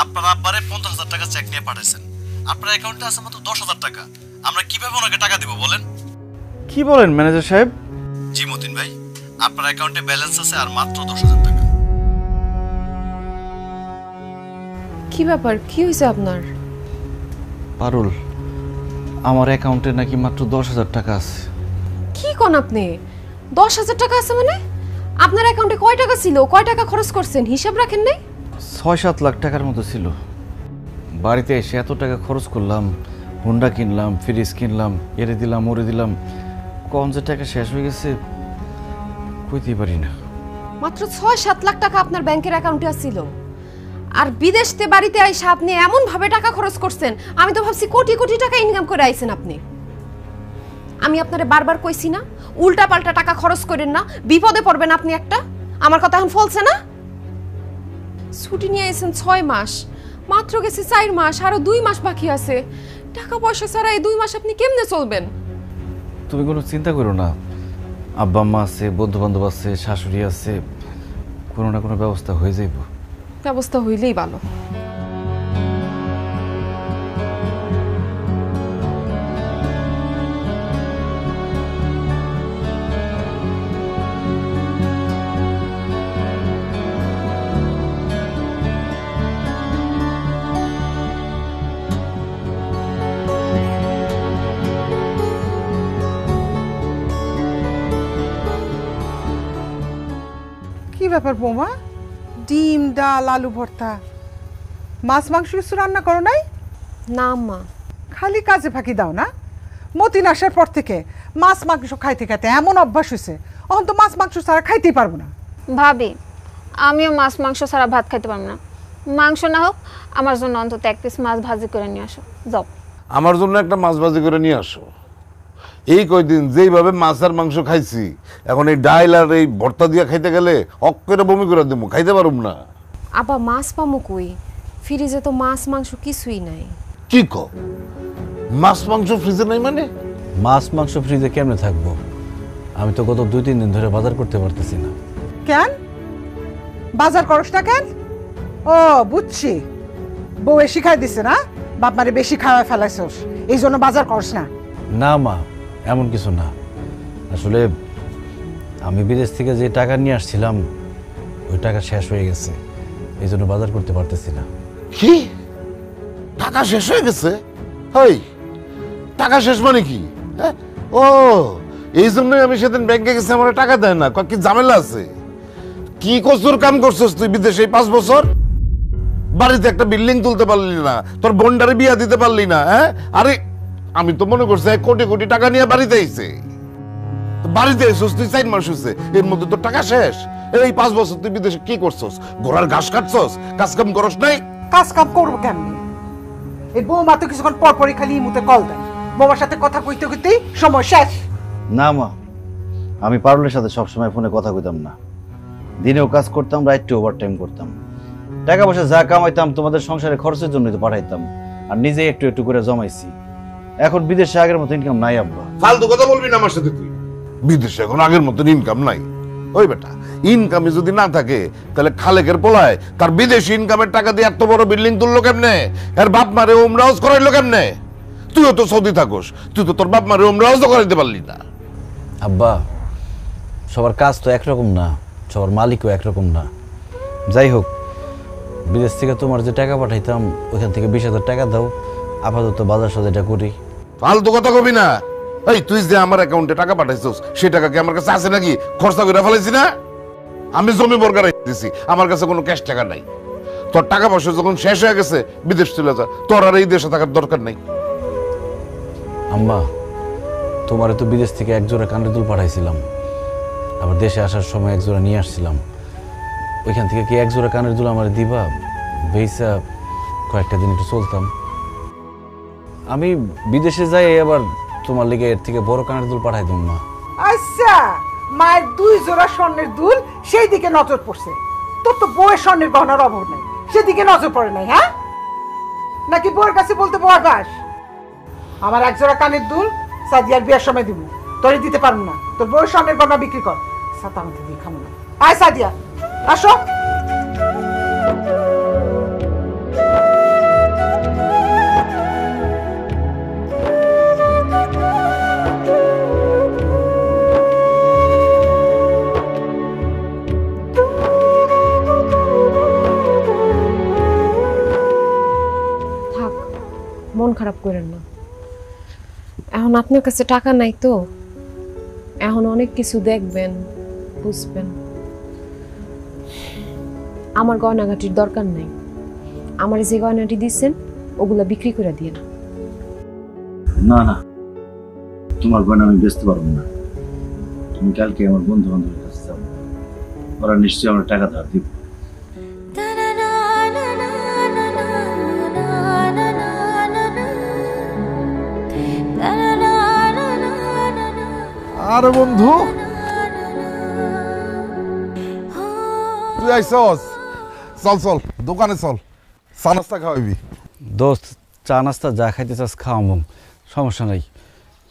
আপনার আব্বারে 50,000 টাকা চেক নিয়ে পাঠাইছেন, আপনার অ্যাকাউন্টে আছে মাত্র 10,000 টাকা, আমরা কিভাবে ওনাকে টাকা দিব বলেন? কি বলেন ম্যানেজার সাহেব? জি মতিন ভাই, আপনার অ্যাকাউন্টে ব্যালেন্স আছে আর মাত্র 10,000 টাকা। কি ব্যাপার, কি হয়েছে আপনার? পারুল, আমার অ্যাকাউন্টে নাকি মাত্র 10,000 টাকা আছে। কি কোন আপনি? 10,000 টাকা আছে মানে? আপনার অ্যাকাউন্টে কয় টাকা ছিল, কয় টাকা খরচ করছেন হিসাব রাখেন নাই? 6-7 লাখ টাকার মতো ছিল। বাড়িতে এসে এত টাকা খরচ করলাম, হুন্ডা কিনলাম, ফ্রিজ কিনলাম, এরে দিলাম ওরে দিলাম, কোন যে টাকা শেষ হয়ে গেছে কইতেই পারি না। মাত্র 6-7 লাখ টাকা আপনার ব্যাংকের অ্যাকাউন্টে ছিল, আর বিদেশ থেকে বাড়িতে আইসা আপনি এমন ভাবে টাকা খরচ করছেন, আমি তো ভাবছি কোটি কোটি টাকা ইনকাম করে আইছেন আপনি। আমি আপনারে বারবার কইছি না উল্টা পাল্টা টাকা খরচ করেন না, বিপদে পড়বেন আপনি একটা। আমার কথা এখন ফলছে না? ছুটি নিয়ে আইছেন 6 মাস, মাত্র গেছে 4 মাস, আরো 2 মাস বাকি আছে। টাকা পয়সা ছাড়া এই 2 মাস আপনি কেমনে চলবেন? তুমি কোনো চিন্তা করো না, আব্বা আম্মা আছে, বন্ধু বান্ধব আছে, শাশুড়ি আছে, কোনো না কোনো ব্যবস্থা হয়ে যাইব। ব্যবস্থা হইলেই ভালো। ব্যাপার বৌমা, ডিম ডাল আলু ভর্তা, মাছ মাংস কিছু রান্না করো নাই? না মা, খালি কাজে ফাঁকি দাও না। মতিন আসার পর থেকে মাছ মাংস খাইতে খাইতে এমন অভ্যাস হয়েছে, এখন তো মাছ মাংস ছাড়া খাইতেই পারবো না। ভাবি, আমিও মাছ মাংস ছাড়া ভাত খাইতে পারবো না। মাংস না হোক, আমার জন্য অন্তত এক পিস মাছ ভাজি করে নিয়ে আসো। যাও, আমার জন্য একটা মাছ ভাজি করে নিয়ে আসো। এই কয়দিন যেইভাবে মাছ আর মাংস খাইছি, এখন এই ডাইল আর এই ভর্তা দিয়ে খাইতে গেলে অক্কেরে বমি করে দেবো, খাইতে পারুম না। আবার মাছ পামু কই? ফ্রিজে তো মাছ মাংস কিছুই নাই। কি কো, মাছ মাংস ফ্রিজে নাই মানে? মাছ মাংস ফ্রিজে কেমনে থাকবো? আমি তো গত 2-3 দিন ধরে বাজার করতে পারতেছি না। কেন বাজার করস না কেন? ও বুঝছি, বউ শিখাই দিছে না, বাপ মারে বেশি খাওয়া ফেলাইছস, এই জন্য বাজার করস না। না মা, এমন কিছু না। আসলে আমি বিদেশ থেকে যে টাকা নিয়ে আসছিলাম, ওই টাকা শেষ হয়ে গেছে, এই জন্য বাজার করতে পারতেছি না। কি, টাকা শেষ হয়ে গেছে? হই, টাকা শেষ মানে কি? ও, এই জন্যই আমি সেদিন ব্যাংকে গেছি, আমার টাকা দেয় না। কি ঝামেলা আছে? কি কসুর কাম করছস তুই বিদেশে 5 বছর? বাড়িতে একটা বিল্ডিং তুলতে পারলি না, তোর বোনটারে বিয়া দিতে পারলি না। হ্যাঁ, আরে আমি তো মনে করছি 1 কোটি কোটি টাকা নিয়ে বাড়িতে আইছে। বাড়িতে এসেছিস তুই 4 মাস হয়েছে, এর মধ্যে তোর টাকা শেষ। এই 5 বছর তুই বিদেশে কি করছস? ঘোড়ার ঘাস কাটছস, কাজ কাম করস নাই? কাজ কাম করবো কেমনি? এই বৌমা তো কিছুক্ষণ পর পরই খালি মুতে কল দেয়, বৌমার সাথে কথা কইতে কইতেই সময় শেষ। না মা, আমি পারুলের সাথে সবসময় ফোনে কথা কইতাম না। দিনেও কাজ করতাম, রাইটে ওভারটাইম করতাম। টাকা পয়সা যা কামাইতাম তোমাদের সংসারে খরচের জন্যই তো পাঠাইতাম, আর নিজে একটু একটু করে জমাইছি। এখন বিদেশে আগের মতো ইনকাম নাই আব্বা। ফালতু কথা বলবি না আমার সাথে তুই। বিদেশে এখন আগের মতো ইনকাম নাই। ওই বেটা, ইনকামই যদি না থাকে তাহলে খালেকের পোলায় তার বিদেশি ইনকামের টাকা দিয়ে এত বড় বিল্ডিং তুললো কেমনে? এর বাপ মারে ওমরা হজ করাইলো কেমনে? তুইও তো সৌদি থাকোস, তুই তো তোর বাপ মারে ওমরা হজ করাইতে পারলি না। আব্বা, সবার কাজ তো একরকম না, সবার মালিকও একরকম না। যাই হোক, বিদেশ থেকে তোমার যে টাকা পাঠাইতাম, ওইখান থেকে 20,000 টাকা দাও, আপাতত বাজার সাজাটা করি। ফালতু কথা কবি না। এই তুই যে আমার অ্যাকাউন্টে টাকা পাঠাইছিস, সেই টাকা কি আমার কাছে আছে নাকি? খরচা করে ফেলাইছি না? আমি জমি বর্গা দিছি, আমার কাছে কোনো ক্যাশ টাকা নাই। তোর টাকা পয়সা যখন শেষ হয়ে গেছে, বিদেশ চলে যা, তোর আর এই দেশে থাকার দরকার নাই। আম্মা, তোমারে তো বিদেশ থেকে 1 জোড়া কানের দুল পাঠাইছিলাম, আবার দেশে আসার সময় 1 জোড়া নিয়ে আসছিলাম। ওইখান থেকে কি 1 জোড়া কানের দুল আমার দিবা? বেইসা কয়েকটা দিন একটু চলতাম। আমি বিদেশে যাই, আবার তোমার লেগে এর থেকে বড় কানের দুল পাঠাই দিন মা। আচ্ছা, মায়ের 2 জোড়া স্বর্ণের দুল, সেই দিকে নজর পড়ছে। তোর তো বউয়ের স্বর্ণের গহনার অভাব নেই, সেদিকে নজর পড়ে নাই? হ্যাঁ, নাকি বউয়ের কাছে বলতে বউ আকাশ? আমার 1 জোড়া কানের দুল সাদিয়ার বিয়ের সময় দিব, তোরে দিতে পারবো না। তোর বউয়ের স্বর্ণের গহনা বিক্রি কর, সাথে আমাকে দিয়ে খাবো না। আয় সাদিয়া, আসো। মন খারাপ করেন না, এখন আপনার কাছে টাকা নাই তো, এখন অনেক কিছু দেখবেন, বুঝবেন। আমার গয়নাগাটির দরকার নাই, আমার যে গয়নাটি দিচ্ছেন ওগুলা বিক্রি করে দিয়ে। না না, তোমার গয়না আমি বেচতে পারবো না। তুমি কালকে আমার বন্ধু বান্ধবের কাছে যাও, ওরা নিশ্চয়ই আমার টাকা ধার দিব। আরে বন্ধু, তুই আইসস? চল চল, দোকানে চল, চা নাস্তা খাওয়াবি। দোস্ত, চা নাস্তা যা খাইতে চাস খাওয়াবো, সমস্যা নাই,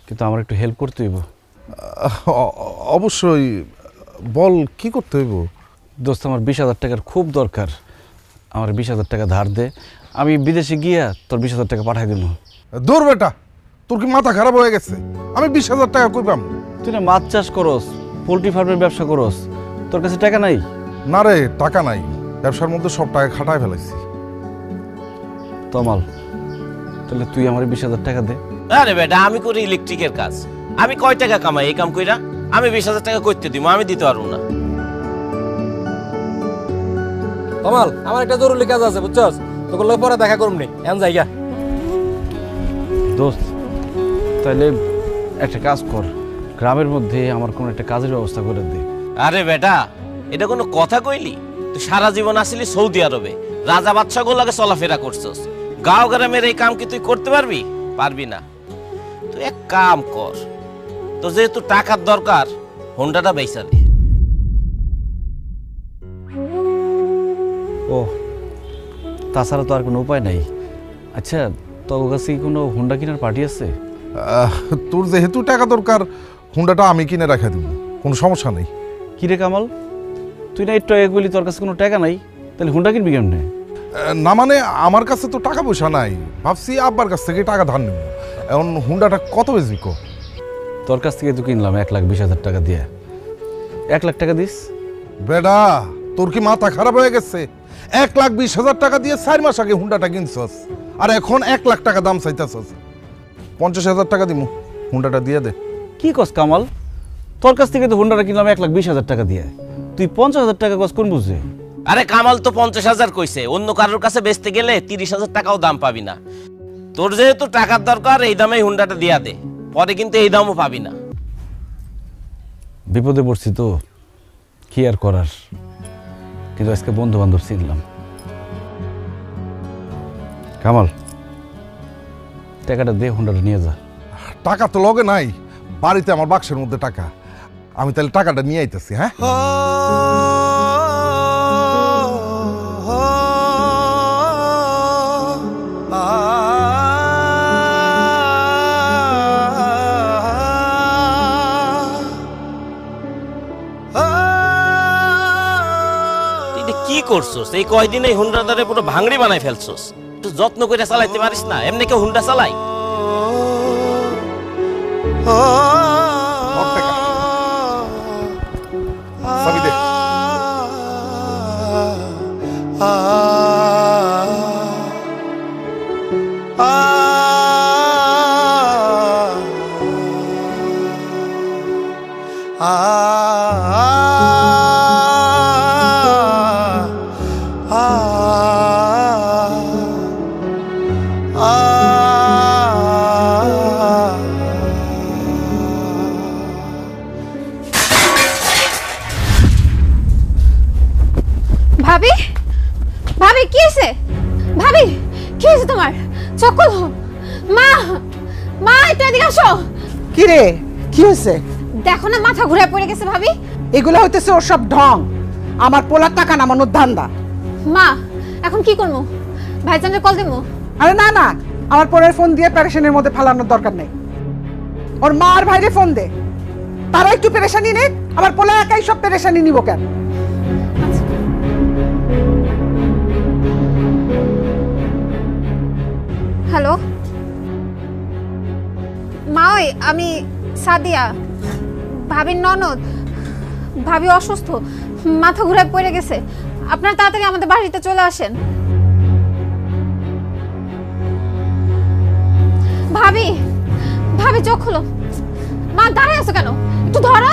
কিন্তু আমার একটু হেল্প করতে হইব। অবশ্যই, বল কি করতে হইব? দোস্ত, আমার 20,000 টাকার খুব দরকার, আমার 20,000 টাকা ধার দে, আমি বিদেশে গিয়া তোর 20,000 টাকা পাঠাই দিব। দূর বেটা, তোর কি মাথা খারাপ হয়ে গেছে? আমি 20,000 টাকা কই পাম? তুই না মাছ চাষ করস, পোল্ট্রি ফার্মের ব্যবসা করস, তোর কাছে টাকা নাই? না রে, টাকা নাই, ব্যবসার মধ্যে সব টাকা খাটায় ফেলাইছি। তমাল, তাহলে তুই আমার 20,000 টাকা দে। আরে বেটা, আমি করি ইলেকট্রিকের কাজ, আমি কয় টাকা কামাই এই কাম কইরা? আমি 20,000 টাকা করতে দিব, আমি দিতে পারবো না। কমাল আমার একটা জরুরি কাজ আছে বুঝছস, তোকে লগে পরে দেখা করুম নি, এখন যাই গা। দোস্ত তাহলে একটা কাজ কর, গ্রামের মধ্যে আমার কোনো একটা কাজের ব্যবস্থা করে দে। আরে বেটা, এটা কোনো কথা কইলি? তুই সারা জীবন আসিলি সৌদি আরবে, রাজা বাদশা গুলোকে চলাফেরা করছস, গাঁও গ্রামের এই কাম কি তুই করতে পারবি? পারবি না। তুই এক কাম কর, তোর যেহেতু টাকার দরকার, হোন্ডাটা বেচা দে। ও তাছাড়া তো আর কোনো উপায় নাই। আচ্ছা তোর কাছে কি কোনো হোন্ডা কেনার পার্টি আছে? তোর যেহেতু টাকা দরকার, হুন্ডাটা আমি কিনে রাখা দিব, কোনো সমস্যা নেই। কি রে কামাল, তুই না একটু আগে বলি তোর কাছে কোনো টাকা নাই, তাহলে হোন্ডা কিনবি কেমনে? না মানে আমার কাছে তো টাকা পয়সা নাই, ভাবছি আব্বার কাছ থেকে টাকা ধার নেব। এখন হুন্ডাটা কত বেচবি কো? তোর কাছ থেকে তো কিনলাম 1,20,000 টাকা দিয়ে। 1 লাখ টাকা দিস? বেডা তোর কি মাথা খারাপ হয়ে গেছে? 1,20,000 টাকা দিয়ে 4 মাস আগে হুন্ডাটা কিনছস, আর এখন 1 লাখ টাকা দাম চাইতেছস। 50,000 টাকা দিমু, হুন্ডাটা দিয়ে দে। কি কস কামাল, তোর কাছ থেকে তো হোন্ডাটা কিনলাম 1,20,000 টাকা দিয়ে, তুই 50,000 টাকা কস কোন বুঝে? আরে কামাল তো 50,000 কইছে, অন্য কারোর কাছে বেচতে গেলে 30,000 টাকাও দাম পাবি না। তোর যেহেতু টাকার দরকার, এই দামে হুন্ডাটা দিয়া দে, পরে কিন্তু এই দামও পাবি না। বিপদে পড়ছি তো, কি আর করার, কিন্তু আজকে বন্ধু বান্ধব চিনলাম। কামাল টাকাটা দে, হোন্ডাটা নিয়ে যা। টাকা তো লগে নাই, বাড়িতে আমার বাক্সের মধ্যে টাকা, আমি তাহলে টাকাটা নিয়ে আইতেছি। হ্যাঁ কি করছস এই কয়দিনে? হুন্ডাটারে পুরো ভাঙড়ি বানাই ফেলছস। একটু যত্ন করে চালাইতে পারিস না? এমনি কেউ হুন্ডা চালাই? ভাবি, ভাবি কি হয়েছে? ভাবি কি হয়েছে তোমার? চক্কর মা, মা একটু এদিকে আসো। কি রে, কি হয়েছে? দেখো না মাথা ঘুরে পড়ে গেছে ভাবি। এগুলো হইতেছে ওর সব ঢং, আমার পোলার টাকা নামানোর ধান্দা। মা এখন কি করবো? ভাইজানের কল দেবো? আরে না না, আমার পরের ফোন দিয়ে প্যারেশানের মধ্যে ফালানোর দরকার নেই। ওর মা আর ভাইরে ফোন দে, তারা একটু পেরেশানি নে। আমার পোলা একাই সব পেরেশানি নিব কেন? হ্যালো মা, ওই আমি সাদিয়া, ভাবির ননদ। ভাবি অসুস্থ, মাথা ঘুরে পড়ে গেছে। আপনারা তাড়াতাড়ি আমাদের বাড়িতে চলে আসেন। ভাবি, ভাবি চোখ খোলো। মা দাঁড়ায় আছো কেন? একটু ধরো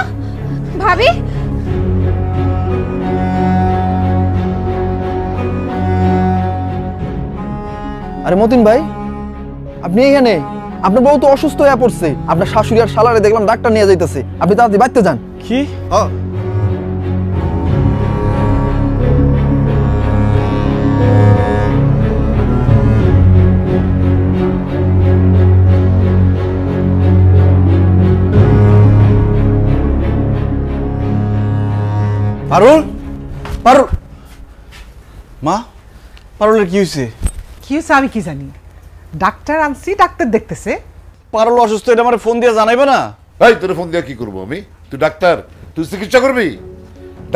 ভাবি। আরে মতিন ভাই, আপনি এখানে? আপনার বউ তো অসুস্থ হয়ে পড়ছে, আপনার শাশুড়ি আর শালারে দেখলাম ডাক্তার নিয়ে যাইতেছে, আপনি তাড়াতাড়ি বাড়িতে যান। কি? পারুল, পারুল, মা পারুলের কি হয়েছে? কি হয়েছে আমি কি জানি, ডাক্তার আনছি, ডাক্তার দেখতেছে। পারুল অসুস্থ, এটা আমার ফোন দিয়ে জানাইবে না? এই তোর ফোন দিয়ে কি করবো আমি? তুই ডাক্তার, তুই চিকিৎসা করবি?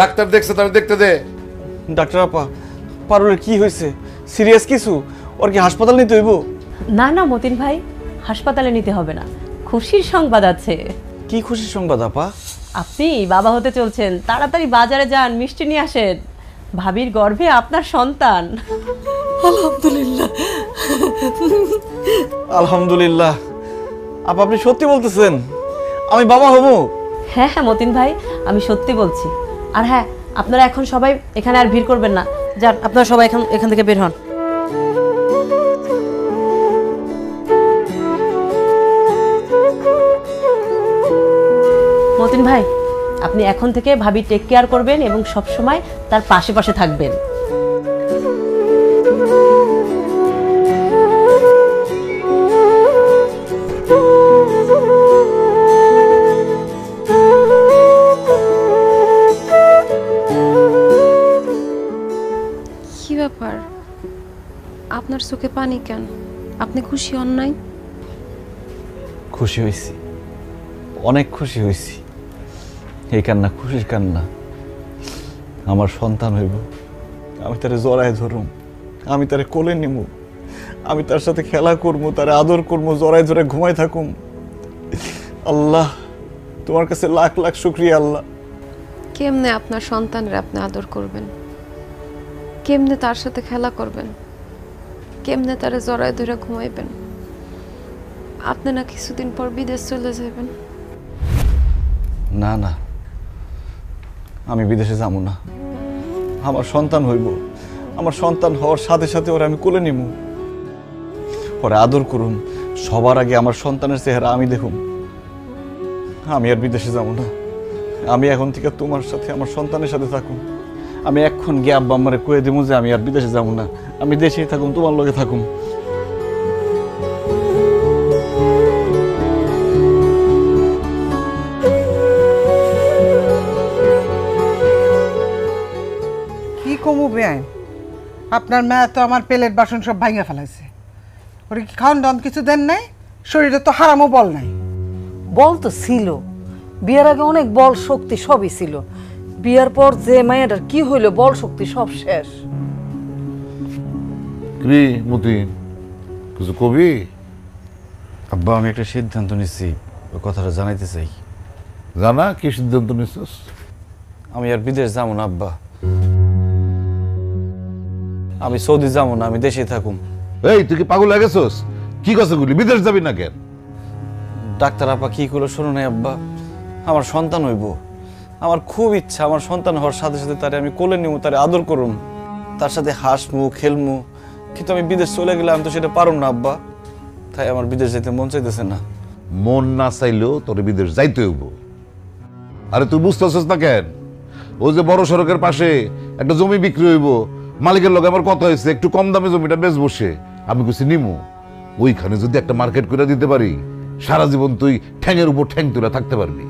ডাক্তার দেখছে তাহলে দেখতে দে। ডাক্তার আপা, পারুলের কি হয়েছে? সিরিয়াস কিছু? ওর কি হাসপাতাল নিতে হইব? না না মতিন ভাই, হাসপাতালে নিতে হবে না, খুশির সংবাদ আছে। কি খুশির সংবাদ আপা? আপনি বাবা হতে চলছেন, তাড়াতাড়ি বাজারে যান, মিষ্টি নিয়ে আসেন। ভাবির গর্ভে আপনার সন্তান। আলহামদুলিল্লাহ। আলহামদুলিল্লাহ। আপা আপনি সত্যি বলতেছেন আমি বাবা হব? হ্যাঁ হ্যাঁ মতিন ভাই, আমি সত্যি বলছি। আর হ্যাঁ, আপনারা এখন সবাই এখানে আর ভিড় করবেন না, যান আপনারা সবাই এখান থেকে বের হন। মতিন ভাই, আপনি এখন থেকে ভাবি টেক কেয়ার করবেন এবং সব সময় তার পাশে পাশে থাকবেন। কি ব্যাপার, আপনার চোখে পানি কেন? আপনি খুশি হন নাই? খুশি হয়েছি, অনেক খুশি হয়েছি। এই কান্না খুশির কান্না। আমার সন্তান হইব, আমি তারে জড়ায় ধরুম, আমি তারে কোলে নিমু, আমি তার সাথে খেলা করবো, তারে আদর করবো, জড়ায় ধরে ঘুমাই থাকুম। আল্লাহ, তোমার কাছে লাখ লাখ শুকরিয়া আল্লাহ। কেমনে আপনার সন্তানের আপনি আদর করবেন? কেমনে তার সাথে খেলা করবেন? কেমনে তারে জড়ায় ধরে ঘুমাইবেন? আপনি না কিছুদিন পর বিদেশ চলে যাবেন? না না, আমি বিদেশে যাবো না। আমার সন্তান হইব, আমার সন্তান হওয়ার সাথে সাথে ওরা আমি কোলে নিমু, ওরা আদর করুম। সবার আগে আমার সন্তানের চেহারা আমি দেখুম। আমি আর বিদেশে যাবো না। আমি এখন থেকে তোমার সাথে আমার সন্তানের সাথে থাকুম। আমি এখন গিয়ে আব্বা আম্মারে কয়ে দেবো যে আমি আর বিদেশে যাবো না, আমি দেশেই থাকুম, তোমার লগে থাকুম। কি কমু বেআইন, আপনার মেয়ে তো আমার প্লেট বাসন সব ভাঙে ফেলাইছে। ওরে কি খাওয়ান দাওয়ান কিছু দেন নাই? শরীরে তো হারামও বল নাই। বল তো ছিল, বিয়ের আগে অনেক বল শক্তি সবই ছিল, বিয়ার পর যে মায়ের কি হইলো, বল শক্তি সব শেষ। কি মতিন, কিছু কবি? আব্বা, আমি একটা সিদ্ধান্ত নিচ্ছি, ওই কথাটা জানাইতে চাই। জানা, কি সিদ্ধান্ত নিচ্ছিস? আমি আর বিদেশ যাবো না আব্বা, আমি সৌদি যাবো না, আমি দেশে থাকুম। এই তুই কি পাগল হয়ে গেছিস? কি কথা বলি, বিদেশ যাবি না কেন? ডাক্তার আপা কি করলো শোনো নাই আব্বা, আমার সন্তান হইব, আমার খুব ইচ্ছা আমার সন্তান হওয়ার সাথে সাথে তারে আমি কোলে নিব, তারে আদর করুম, তার সাথে হাসমু খেলমু। কিন্তু আমি বিদেশ চলে গেলে আমি তো সেটা পারুম না আব্বা, তাই আমার বিদেশ যেতে মন চাইতেছে না। মন না চাইলেও তোর বিদেশ যাইতে হইব। আরে তুই বুঝতেছিস না কেন? ওই যে বড় সড়কের পাশে একটা জমি বিক্রি হইব, মালিকের লগে আমার কথা হয়েছে, একটু কম দামে জমিটা বেশ বসে আমি কিছু নিমু। ওইখানে যদি একটা মার্কেট করে দিতে পারি, সারা জীবন তুই ঠ্যাঙের উপর ঠ্যাং তুলে থাকতে পারবি।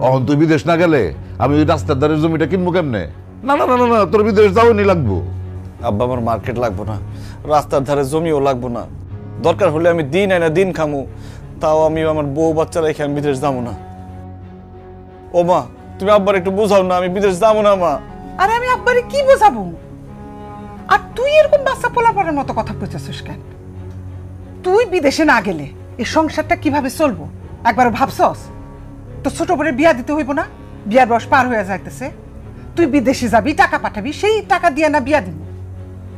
অহন তুই বিদেশ না গেলে আমি ওই রাস্তার ধারে জমিটা কিনবো কেমনে? না না না না, তোর বিদেশ যাওয়ানি লাগবো। আব্বা, আমার মার্কেট লাগবো না, রাস্তার ধারে জমিও লাগবো না, দরকার হলে আমি দিন আইনা দিন খামু, তাও আমি আমার বউ বাচ্চা রেখে আমি বিদেশ যাবো না। ও মা, তুমি আব্বার একটু বুঝাও না, আমি বিদেশ যাবো না মা। আরে আমি আব্বারে কি বোঝাবো? আর তুই এরকম বাচ্চা পোলাপানের মতো কথা কইতেছিস কেন? তুই বিদেশে না গেলে এই সংসারটা কিভাবে চলবো একবার ভাবছস? তো ছোট করে বিয়া দিতে হইব না? বিয়ার বয়স পার হয়ে যাইতেছে, তুই বিদেশে যাবি, টাকা পাঠাবি, সেই টাকা দিয়ে না বিয়া দিব?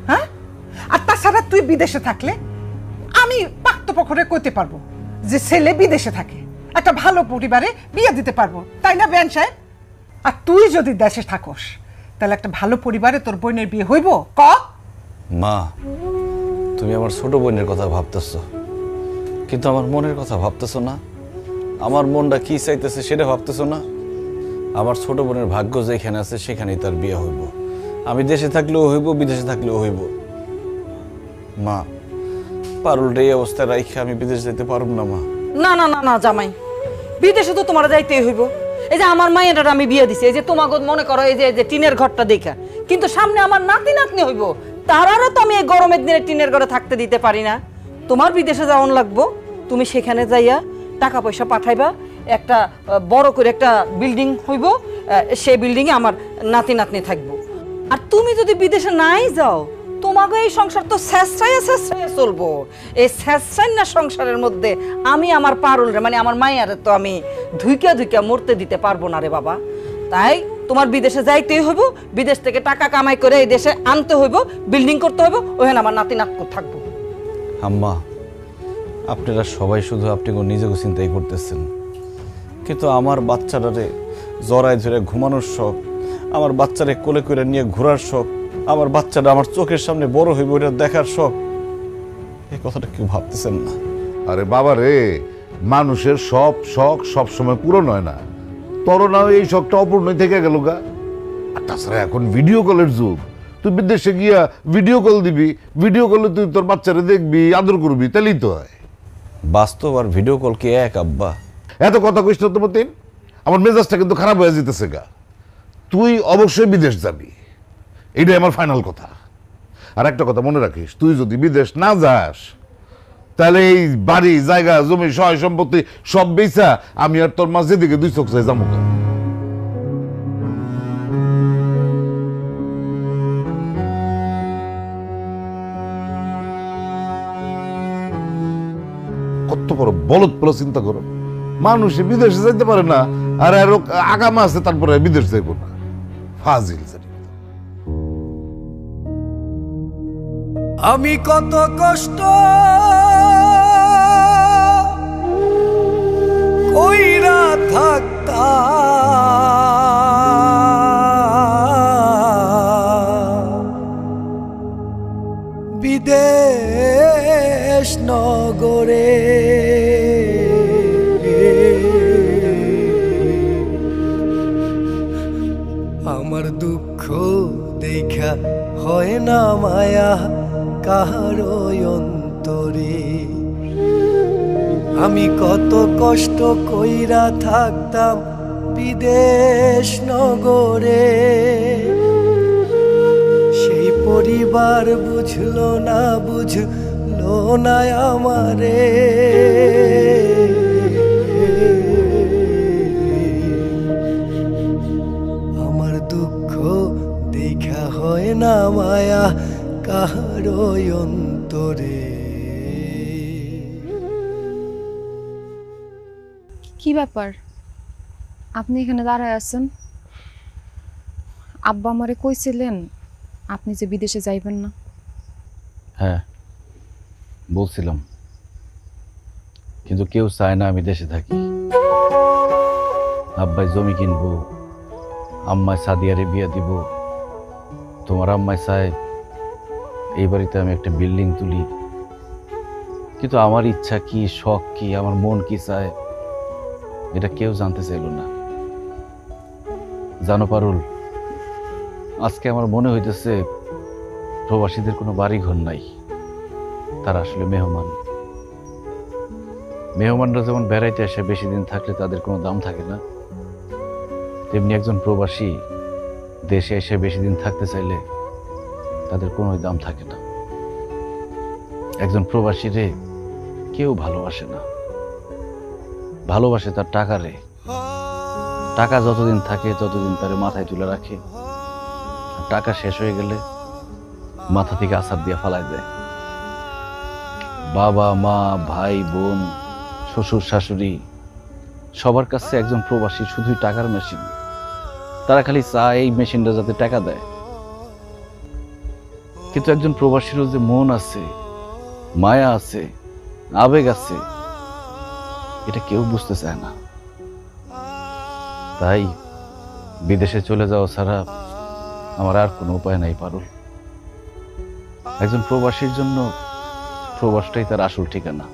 হ্যাঁ? আর তাছাড়া তুই বিদেশে থাকলে আমি পাক্তপক্ষরে কইতে পারবো যে ছেলে বিদেশে থাকে, একটা ভালো পরিবারে বিয়ে দিতে পারবো, তাই না বেয়ান সাহেব? আর তুই যদি দেশে থাকস তাহলে একটা ভালো পরিবারে তোর বোনের বিয়ে হইব? ক মা, তুমি আমার ছোট বোনের কথা ভাবতেছো, কিন্তু আমার মনের কথা ভাবতেছো না। আমার মনটা কি চাইতেছে সেটা ভাবতেছো না। আমার ছোট বোনের ভাগ্য যেখানে আছে সেখানেই তার বিয়ে হইব। আমি দেশে থাকলেও হইব, বিদেশে থাকলেও হইব। মা, পারুলটা এই অবস্থায় রাইখে আমি বিদেশ যেতে পারব না মা। না না না না জামাই, বিদেশে তো তোমার যাইতেই হইব। এই যে আমার মায়ের আমি বিয়ে দিছি, এই যে তোমাকে মনে করো এই যে টিনের ঘরটা দেখা, কিন্তু সামনে আমার নাতি নাতনি হইব, তারারও তো আমি এই গরমের দিনে টিনের ঘরে থাকতে দিতে পারি না। তোমার বিদেশে যাওয়ান লাগবো, তুমি সেখানে যাইয়া টাকা পয়সা পাঠাইবা, একটা বড় করে একটা বিল্ডিং হইব, সেই বিল্ডিংয়ে আমার নাতি নাতনি থাকবো। আর তুমি যদি বিদেশে নাই যাও, তোমাকে এই সংসার তো শেষরাইয়া চলবো। এই শেষরাইনা সংসারের মধ্যে আমি আমার পারুলরে মানে আমার মায়ের তো আমি ধুইকা ধুইকা মরতে দিতে পারবো না রে বাবা। তাই তোমার বিদেশে যাইতেই হইব, বিদেশ থেকে টাকা কামাই করে এই দেশে আনতে হইব, বিল্ডিং করতে হইব, ওখানে আমার নাতি নাতকু থাকবো। আম্মা, আপনারা সবাই শুধু আপনি নিজেকে চিন্তাই করতেছেন, কিন্তু আমার বাচ্চাটারে জড়ায় ধরে ঘুমানোর শখ, আমার বাচ্চারে কোলে করে নিয়ে ঘোরার শখ, আমার বাচ্চাটা আমার চোখের সামনে বড় হইব এটা দেখার শখ, এই কথাটা কেউ ভাবতেছেন না। আরে বাবা রে, মানুষের সব শখ সব সময় পূরণ হয় না, তোর না এই শখটা অপূর্ণই থেকে গেল গা। আর তাছাড়া এখন ভিডিও কলের যুগ, তুই বিদেশে গিয়া ভিডিও কল দিবি, ভিডিও কলে তুই তোর বাচ্চারে দেখবি, আদর করবি, তাহলেই তো হয়। বাস্তব আর ভিডিও কল কি এক আব্বা? এত কথা কইস না তো মতিন, আমার মেজাজটা কিন্তু খারাপ হয়ে যেতেছে গা। তুই অবশ্যই বিদেশ যাবি, এইটাই আমার ফাইনাল কথা। আর একটা কথা মনে রাখিস, তুই যদি বিদেশ না যাস তাহলে এই বাড়ি জায়গা জমি সয় সম্পত্তি সব বেচা আমি আর তোর মা যেদিকে দুই চোখ চাই যাবো। কত বড় বলদ পড়ে চিন্তা করো, মানুষ বিদেশে যাইতে পারে না আর আরো আগামা আছে তারপরে বিদেশ যাইব না, ফাজিল। আমি কত কষ্ট কইরা থাকতাম বিদেশ নগরে, আমার দুঃখ দেখা হয় না মায়া কাহারো অন্তরে। আমি কত কষ্ট কইরা থাকতাম বিদেশ নগরে, সেই পরিবার বুঝলো না আমারে। আমার দুঃখ দেখা হয় না মায়া কাহারো অন্তরে। কি ব্যাপার, আপনি এখানে দাঁড়ায় আছেন? আব্বা আমারে কইছিলেন আপনি যে বিদেশে যাইবেন না। হ্যাঁ বলছিলাম, কিন্তু কেউ চায় না আমি দেশে থাকি। আব্বাই জমি কিনবো, আম্মায় সাদিয়ারে বিয়ে দিব, তোমার আম্মায় চায় এই বাড়িতে আমি একটা বিল্ডিং তুলি। কিন্তু আমার ইচ্ছা কি, শখ কি, আমার মন কি চায় এটা কেউ জানতে চাইল না। জানো পারুল, আজকে আমার মনে হইতেছে প্রবাসীদের কোনো বাড়ি ঘর নাই, তারা আসলে মেহমান। মেহমানরা যেমন বেড়াইতে আসে বেশি দিন থাকলে তাদের কোনো দাম থাকে না, তেমনি একজন প্রবাসী দেশে এসে বেশি দিন থাকতে চাইলে তাদের কোনো দাম থাকে না। একজন প্রবাসীরে কেউ ভালোবাসে না, ভালোবাসে তার টাকারে। টাকা যতদিন থাকে ততদিন তার মাথায় তুলে রাখে, টাকা শেষ হয়ে গেলে মাথা থেকে আছাড় দিয়ে ফালাই দেয়। বাবা মা ভাই বোন শ্বশুর শাশুড়ি সবার কাছে একজন প্রবাসী শুধুই টাকার মেশিন। তারা খালি চায় এই মেশিনটা যাতে টাকা দেয়। কিন্তু একজন প্রবাসীরও যে মন আছে, মায়া আছে, আবেগ আছে, এটা কেউ বুঝতে চায় না। তাই বিদেশে চলে যাওয়া ছাড়া আমার আর কোনো উপায় নাই পারুল। একজন প্রবাসীর জন্য প্রবাসটাই তার আসল ঠিকানা।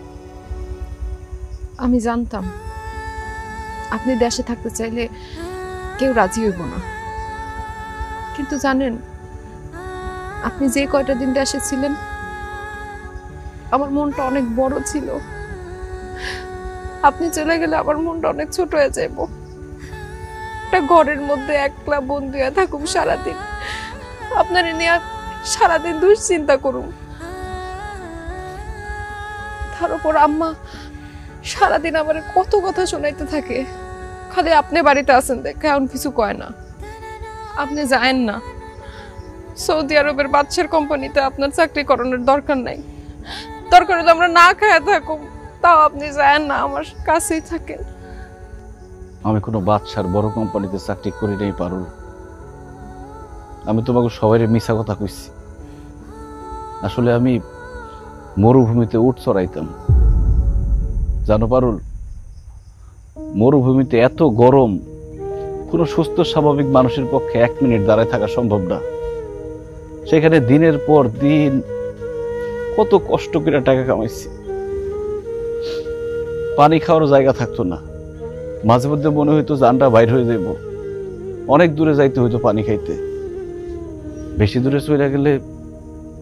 আমি জানতাম আপনি দেশে থাকতে চাইলে কেউ রাজি হইব না, কিন্তু জানেন আপনি যে কয়টা দিন দেশে ছিলেন আমার মনটা অনেক বড় ছিল। আপনি চলে গেলে আমার মনটা অনেক ছোট হয়ে যাইব। একটা ঘরের মধ্যে একলা বন্দি হয়ে থাকুম সারাদিন, আপনার নিয়ে সারাদিন দুশ্চিন্তা করুম। তার উপর আম্মা সারাদিন আমার কত কথা শোনাইতে থাকে, খালি আপনি বাড়িতে আছেন দেখে এমন কিছু কয় না। আপনি যায়েন না, সৌদি আরবের বাদশার কোম্পানিতে আপনার চাকরি করানোর দরকার নাই। দরকার হলে আমরা না খায়া থাকুম, তাও আপনি যায়েন না, আমার কাছেই থাকেন। আমি কোনো বাদশার বড় কোম্পানিতে চাকরি করি নাই পারুল। আমি তোমাকে সবাই মিছা কথা কইছি। আসলে আমি মরুভূমিতে উট চড়াইতাম। জানো পারুল, মরুভূমিতে এত গরম, কোনো সুস্থ স্বাভাবিক মানুষের পক্ষে 1 মিনিট দাঁড়ায় থাকা সম্ভব না। সেখানে দিনের পর দিন কত কষ্ট করে টাকা কামাইছি, পানি খাওয়ার জায়গা থাকতো না। মাঝে মধ্যে মনে হইতো জানটা বাইর হয়ে যাইব, অনেক দূরে যাইতে হইতো পানি খাইতে। বেশি দূরে চলে গেলে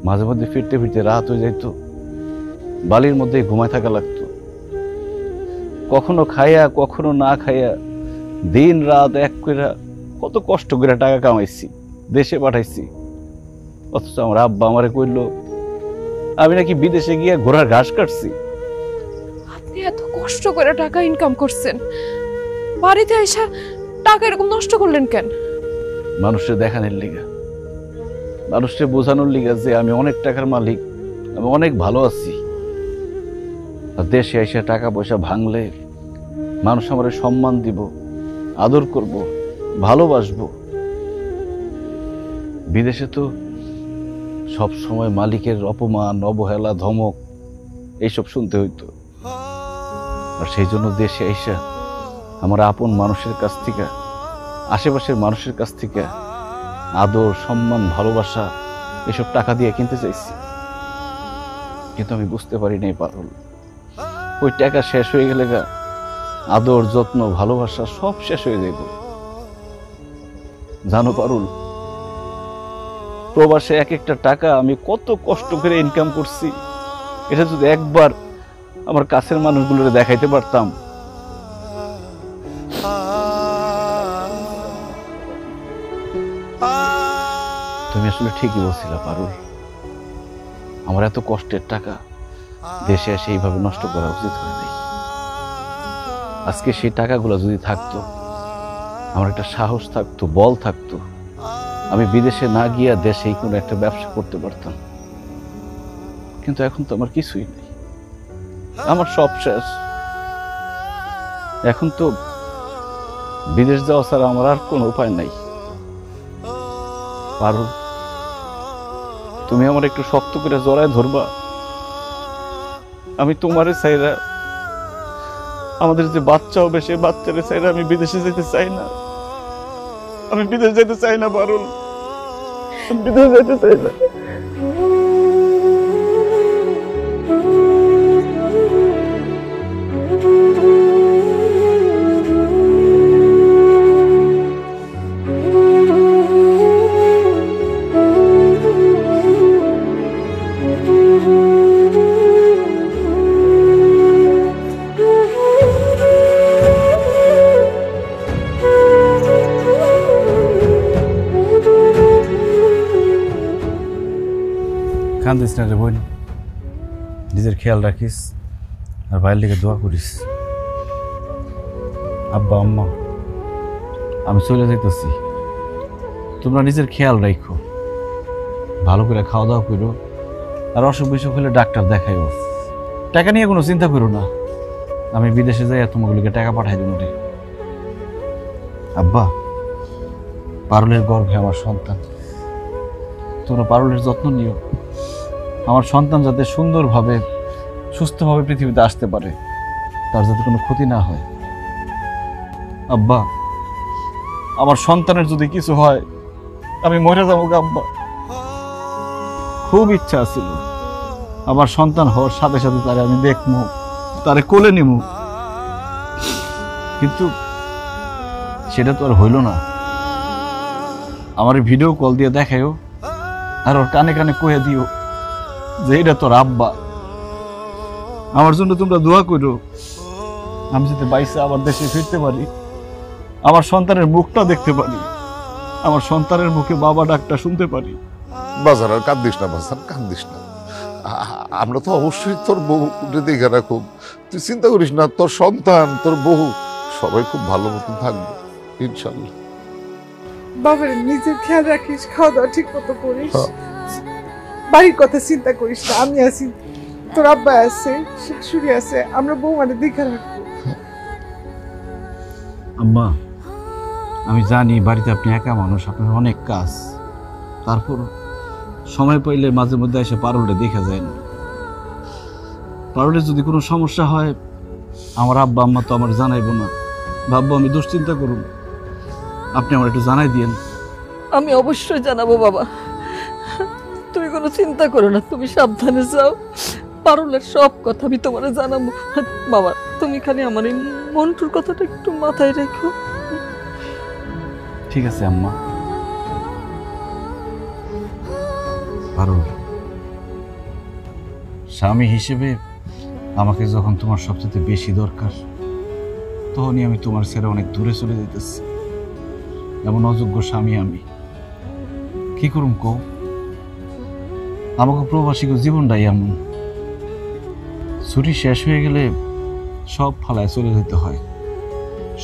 মাঝে মধ্যে ফিরতে ফিরতে রাত হয়ে যাইত, বালির মধ্যে ঘুমায় থাকা লাগতো। কখনো খাইয়া কখনো না খাইয়া দিন রাত এক করে কত কষ্ট করে টাকা কামাইছি, দেশে পাঠাইছি। অথচ আমার আব্বা আমারে কইল আমি নাকি বিদেশে গিয়ে ঘোড়ার ঘাস কাটছি। আপনি এত কষ্ট করে টাকা ইনকাম করছেন, বাড়িতে এসে টাকা এরকম নষ্ট করলেন কেন? মানুষের দেখানোর লিগা, মানুষকে বোঝানোর লিগা যে আমি অনেক টাকার মালিক, আমি অনেক ভালো আছি। আর দেশে এসে টাকা পয়সা ভাঙলে মানুষ আমার সম্মান দিব, আদর করব, ভালোবাসবো। বিদেশে তো সব সময় মালিকের অপমান, অবহেলা, ধমক এইসব শুনতে হইতো। আর সেই জন্য দেশে এসে আমার আপন মানুষের কাছ থেকে, আশেপাশের মানুষের কাছ থেকে আদর, সম্মান, ভালোবাসা এসব টাকা দিয়ে কিনতে চাইছি। কিন্তু আমি বুঝতে পারি নাই পারুল, ওই টাকা শেষ হয়ে গেলে গা আদর, যত্ন, ভালোবাসা সব শেষ হয়ে যাইব। জানো পারুল, প্রবাসে এক একটা টাকা আমি কত কষ্ট করে ইনকাম করছি, এটা যদি একবার আমার কাছের মানুষগুলোরে দেখাইতে পারতাম। তুমি আসলে ঠিকই বলছিলা পারুল, আমার এত কষ্টের টাকা দেশে এসে এইভাবে নষ্ট করা উচিত হয় নাই। আজকে সেই টাকাগুলো যদি থাকতো, আমার একটা সাহস থাকতো, বল থাকতো, আমি বিদেশে না গিয়া দেশেই কোনো একটা ব্যবসা করতে পারতাম। কিন্তু এখন তো আমার কিছুই নেই, আমার সব শেষ। এখন তো বিদেশ যাওয়া ছাড়া আমার আর কোনো উপায় নাই। পারো, তুমি আমার একটু শক্ত করে জড়ায় ধরবা। আমি তোমারে চাইরা, আমাদের যে বাচ্চা হবে সেই বাচ্চারে চাইরা আমি বিদেশে যেতে চাই না। আমি বিদেশ যেতে চাই না পারুল, বিদেশ যেতে চাই না। কান্দিস না রে বোন, নিজের খেয়াল রাখিস আর বাইরের দিকে দোয়া করিস। আব্বা আম্মা, আমি চলে যাইতেছি, তোমরা নিজের খেয়াল রাখো, ভালো করে খাওয়া দাওয়া করো, আর অসুখ বিসুখ হলে ডাক্তার দেখাইও। টাকা নিয়ে কোনো চিন্তা করো না, আমি বিদেশে যাই তোমাগুলোকে টাকা পাঠাই দেবো রে। আব্বা, পারুলের গর্ভে আমার সন্তান, তোমরা পারুলের যত্ন নিও। আমার সন্তান যাতে সুন্দরভাবে, সুস্থভাবে পৃথিবীতে আসতে পারে, তার যাতে কোনো ক্ষতি না হয়। আব্বা, আমার সন্তানের যদি কিছু হয় আমি মরে যাবো আব্বা। খুব ইচ্ছা ছিল আমার সন্তান হওয়ার সাথে সাথে তারে আমি দেখবো, তারে কোলে নিব, কিন্তু সেটা তো আর হইল না। আমার ভিডিও কল দিয়ে দেখাইও, আর ওর কানে কানে কয়ে দিও যে এটা তোর আব্বা। আমার জন্য তোমরা দোয়া করো, আমি যাতে বাইসে আবার দেশে ফিরতে পারি, আমার সন্তানের মুখটা দেখতে পারি, আমার সন্তানের মুখে বাবা ডাকটা শুনতে পারি। বাজার আর কান্দিস না বাজার, কান্দিস না। আমরা তো অবশ্যই তোর বউ দেখে রাখো, তুই চিন্তা করিস না। তোর সন্তান, তোর বউ সবাই খুব ভালো মতন থাকবে ইনশাল্লাহ। বাবার নিজের খেয়াল রাখিস, খাওয়া দাওয়া ঠিক মতো করিস, বাড়ির কথা চিন্তা করিস না। আমি আছি, তোর আব্বা আছে, শাশুড়ি আছে, আমরা বউ মানে দেখে রাখবো। আম্মা, আমি জানি বাড়িতে আপনি একা মানুষ, আপনার অনেক কাজ, তারপর সময় পাইলে মাঝে মধ্যে এসে পারুলটা দেখা যায় না। পারুলের যদি কোনো সমস্যা হয় আমার আব্বা আম্মা তো আমার জানাইবো না, ভাববো আমি দুশ্চিন্তা করুন। আপনি আমার একটু জানাই দিয়েন। আমি অবশ্যই জানাবো বাবা, তুমি কোনো চিন্তা করো না, তুমি সাবধানে যাও। পারুলের সব কথা আমি তোমার জানাবো। বাবা তুমি খালি আমার এই মন্টুর কথাটা একটু মাথায় রেখো। ঠিক আছে আম্মা। পারুল, স্বামী হিসেবে আমাকে যখন তোমার সবচেয়ে বেশি দরকার, তখনই আমি তোমার ছেড়ে অনেক দূরে চলে যেতেছি। এমন অযোগ্য স্বামী আমি কি করুম কও? আমাকে প্রবাসীকে জীবনটাই এমন, ছুটি শেষ হয়ে গেলে সব ফালায় চলে যেতে হয়,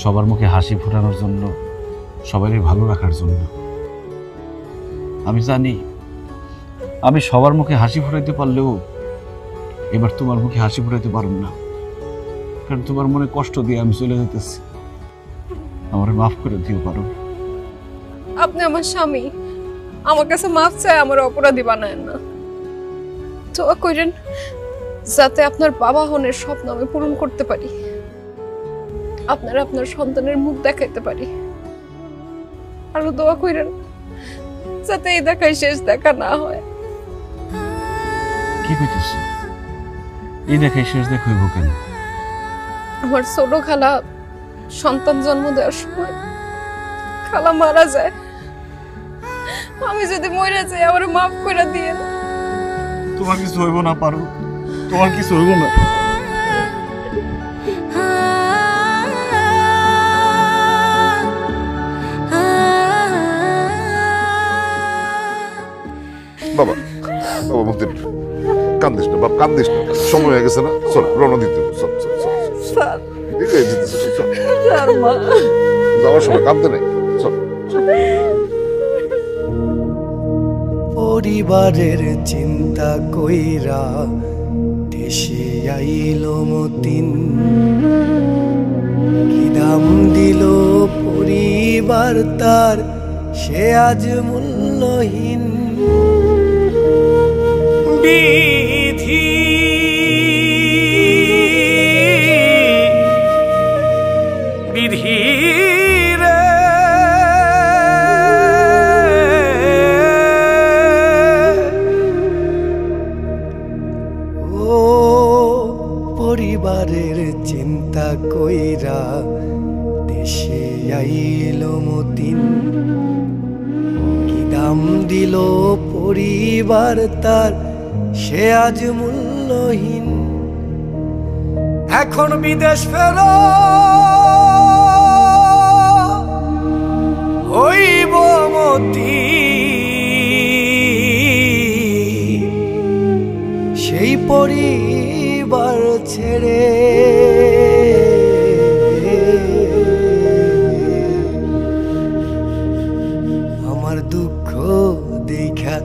সবার মুখে হাসি ফোটানোর জন্য, সবারই ভালো রাখার জন্য। আমি জানি আমি সবার মুখে হাসি ফোটাইতে পারলেও এবার তোমার মুখে হাসি ফোটাইতে পারব না, কারণ তোমার মনে কষ্ট দিয়ে আমি চলে যেতেছি। আমার মাফ করে দিও পারো। আপনি আমার স্বামী, আমার কাছে মাফ চাই আমার অপরাধী বানায়েন না। দোয়া করেন যাতে আপনার বাবা হনের স্বপ্ন আমি পূরণ করতে পারি, আপনার আপনার সন্তানের মুখ দেখাইতে পারি। আরো দোয়া করেন যাতে এই দেখাই শেষ দেখা না হয়। কি কইতেছ? এই দেখাই শেষ দেখা হইব কেন? আমার ছোট খালা সন্তান জন্ম দেওয়ার সময় খালা মারা যায়, আমি যদি মরে যাই আমার মাফ করে দিয়ে। তোমার কিছু হইব না পারো, তোমার কিছু হইব না। বাবা বাবা মতিন, কান্দিস না বাবা, কান্দিস না, সময় হয়ে গেছে না, চল রওনা দিতে হবে। চল চল চল স্যার চল, যাওয়ার সময় কাঁদতে নেই। চল। পরিবারের চিন্তা কইরা দেশে আইলো মতিন, কি দাম দিল পরিবার তার, সে আজ মূল্যহীন। বিধি বিধি রে ও পরিবারের চিন্তা কইরা দেশে আইলো মতিন, কি দাম দিল পরিবার তার, সে আজ মূল্যহীন। এখন বিদেশ ফেরো হইব মতি, সেই পরিবার ছেড়ে। আমার দুঃখ দেখা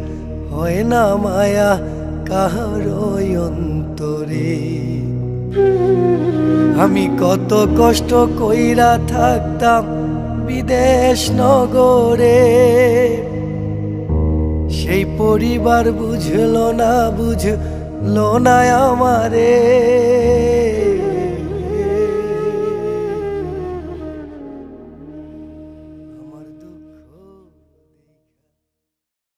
হয় না মায়া কাহার অন্তরে, আমি কত কষ্ট কইরা থাকতাম বিদেশ নগরে, সেই পরিবার বুঝলো না আমারে।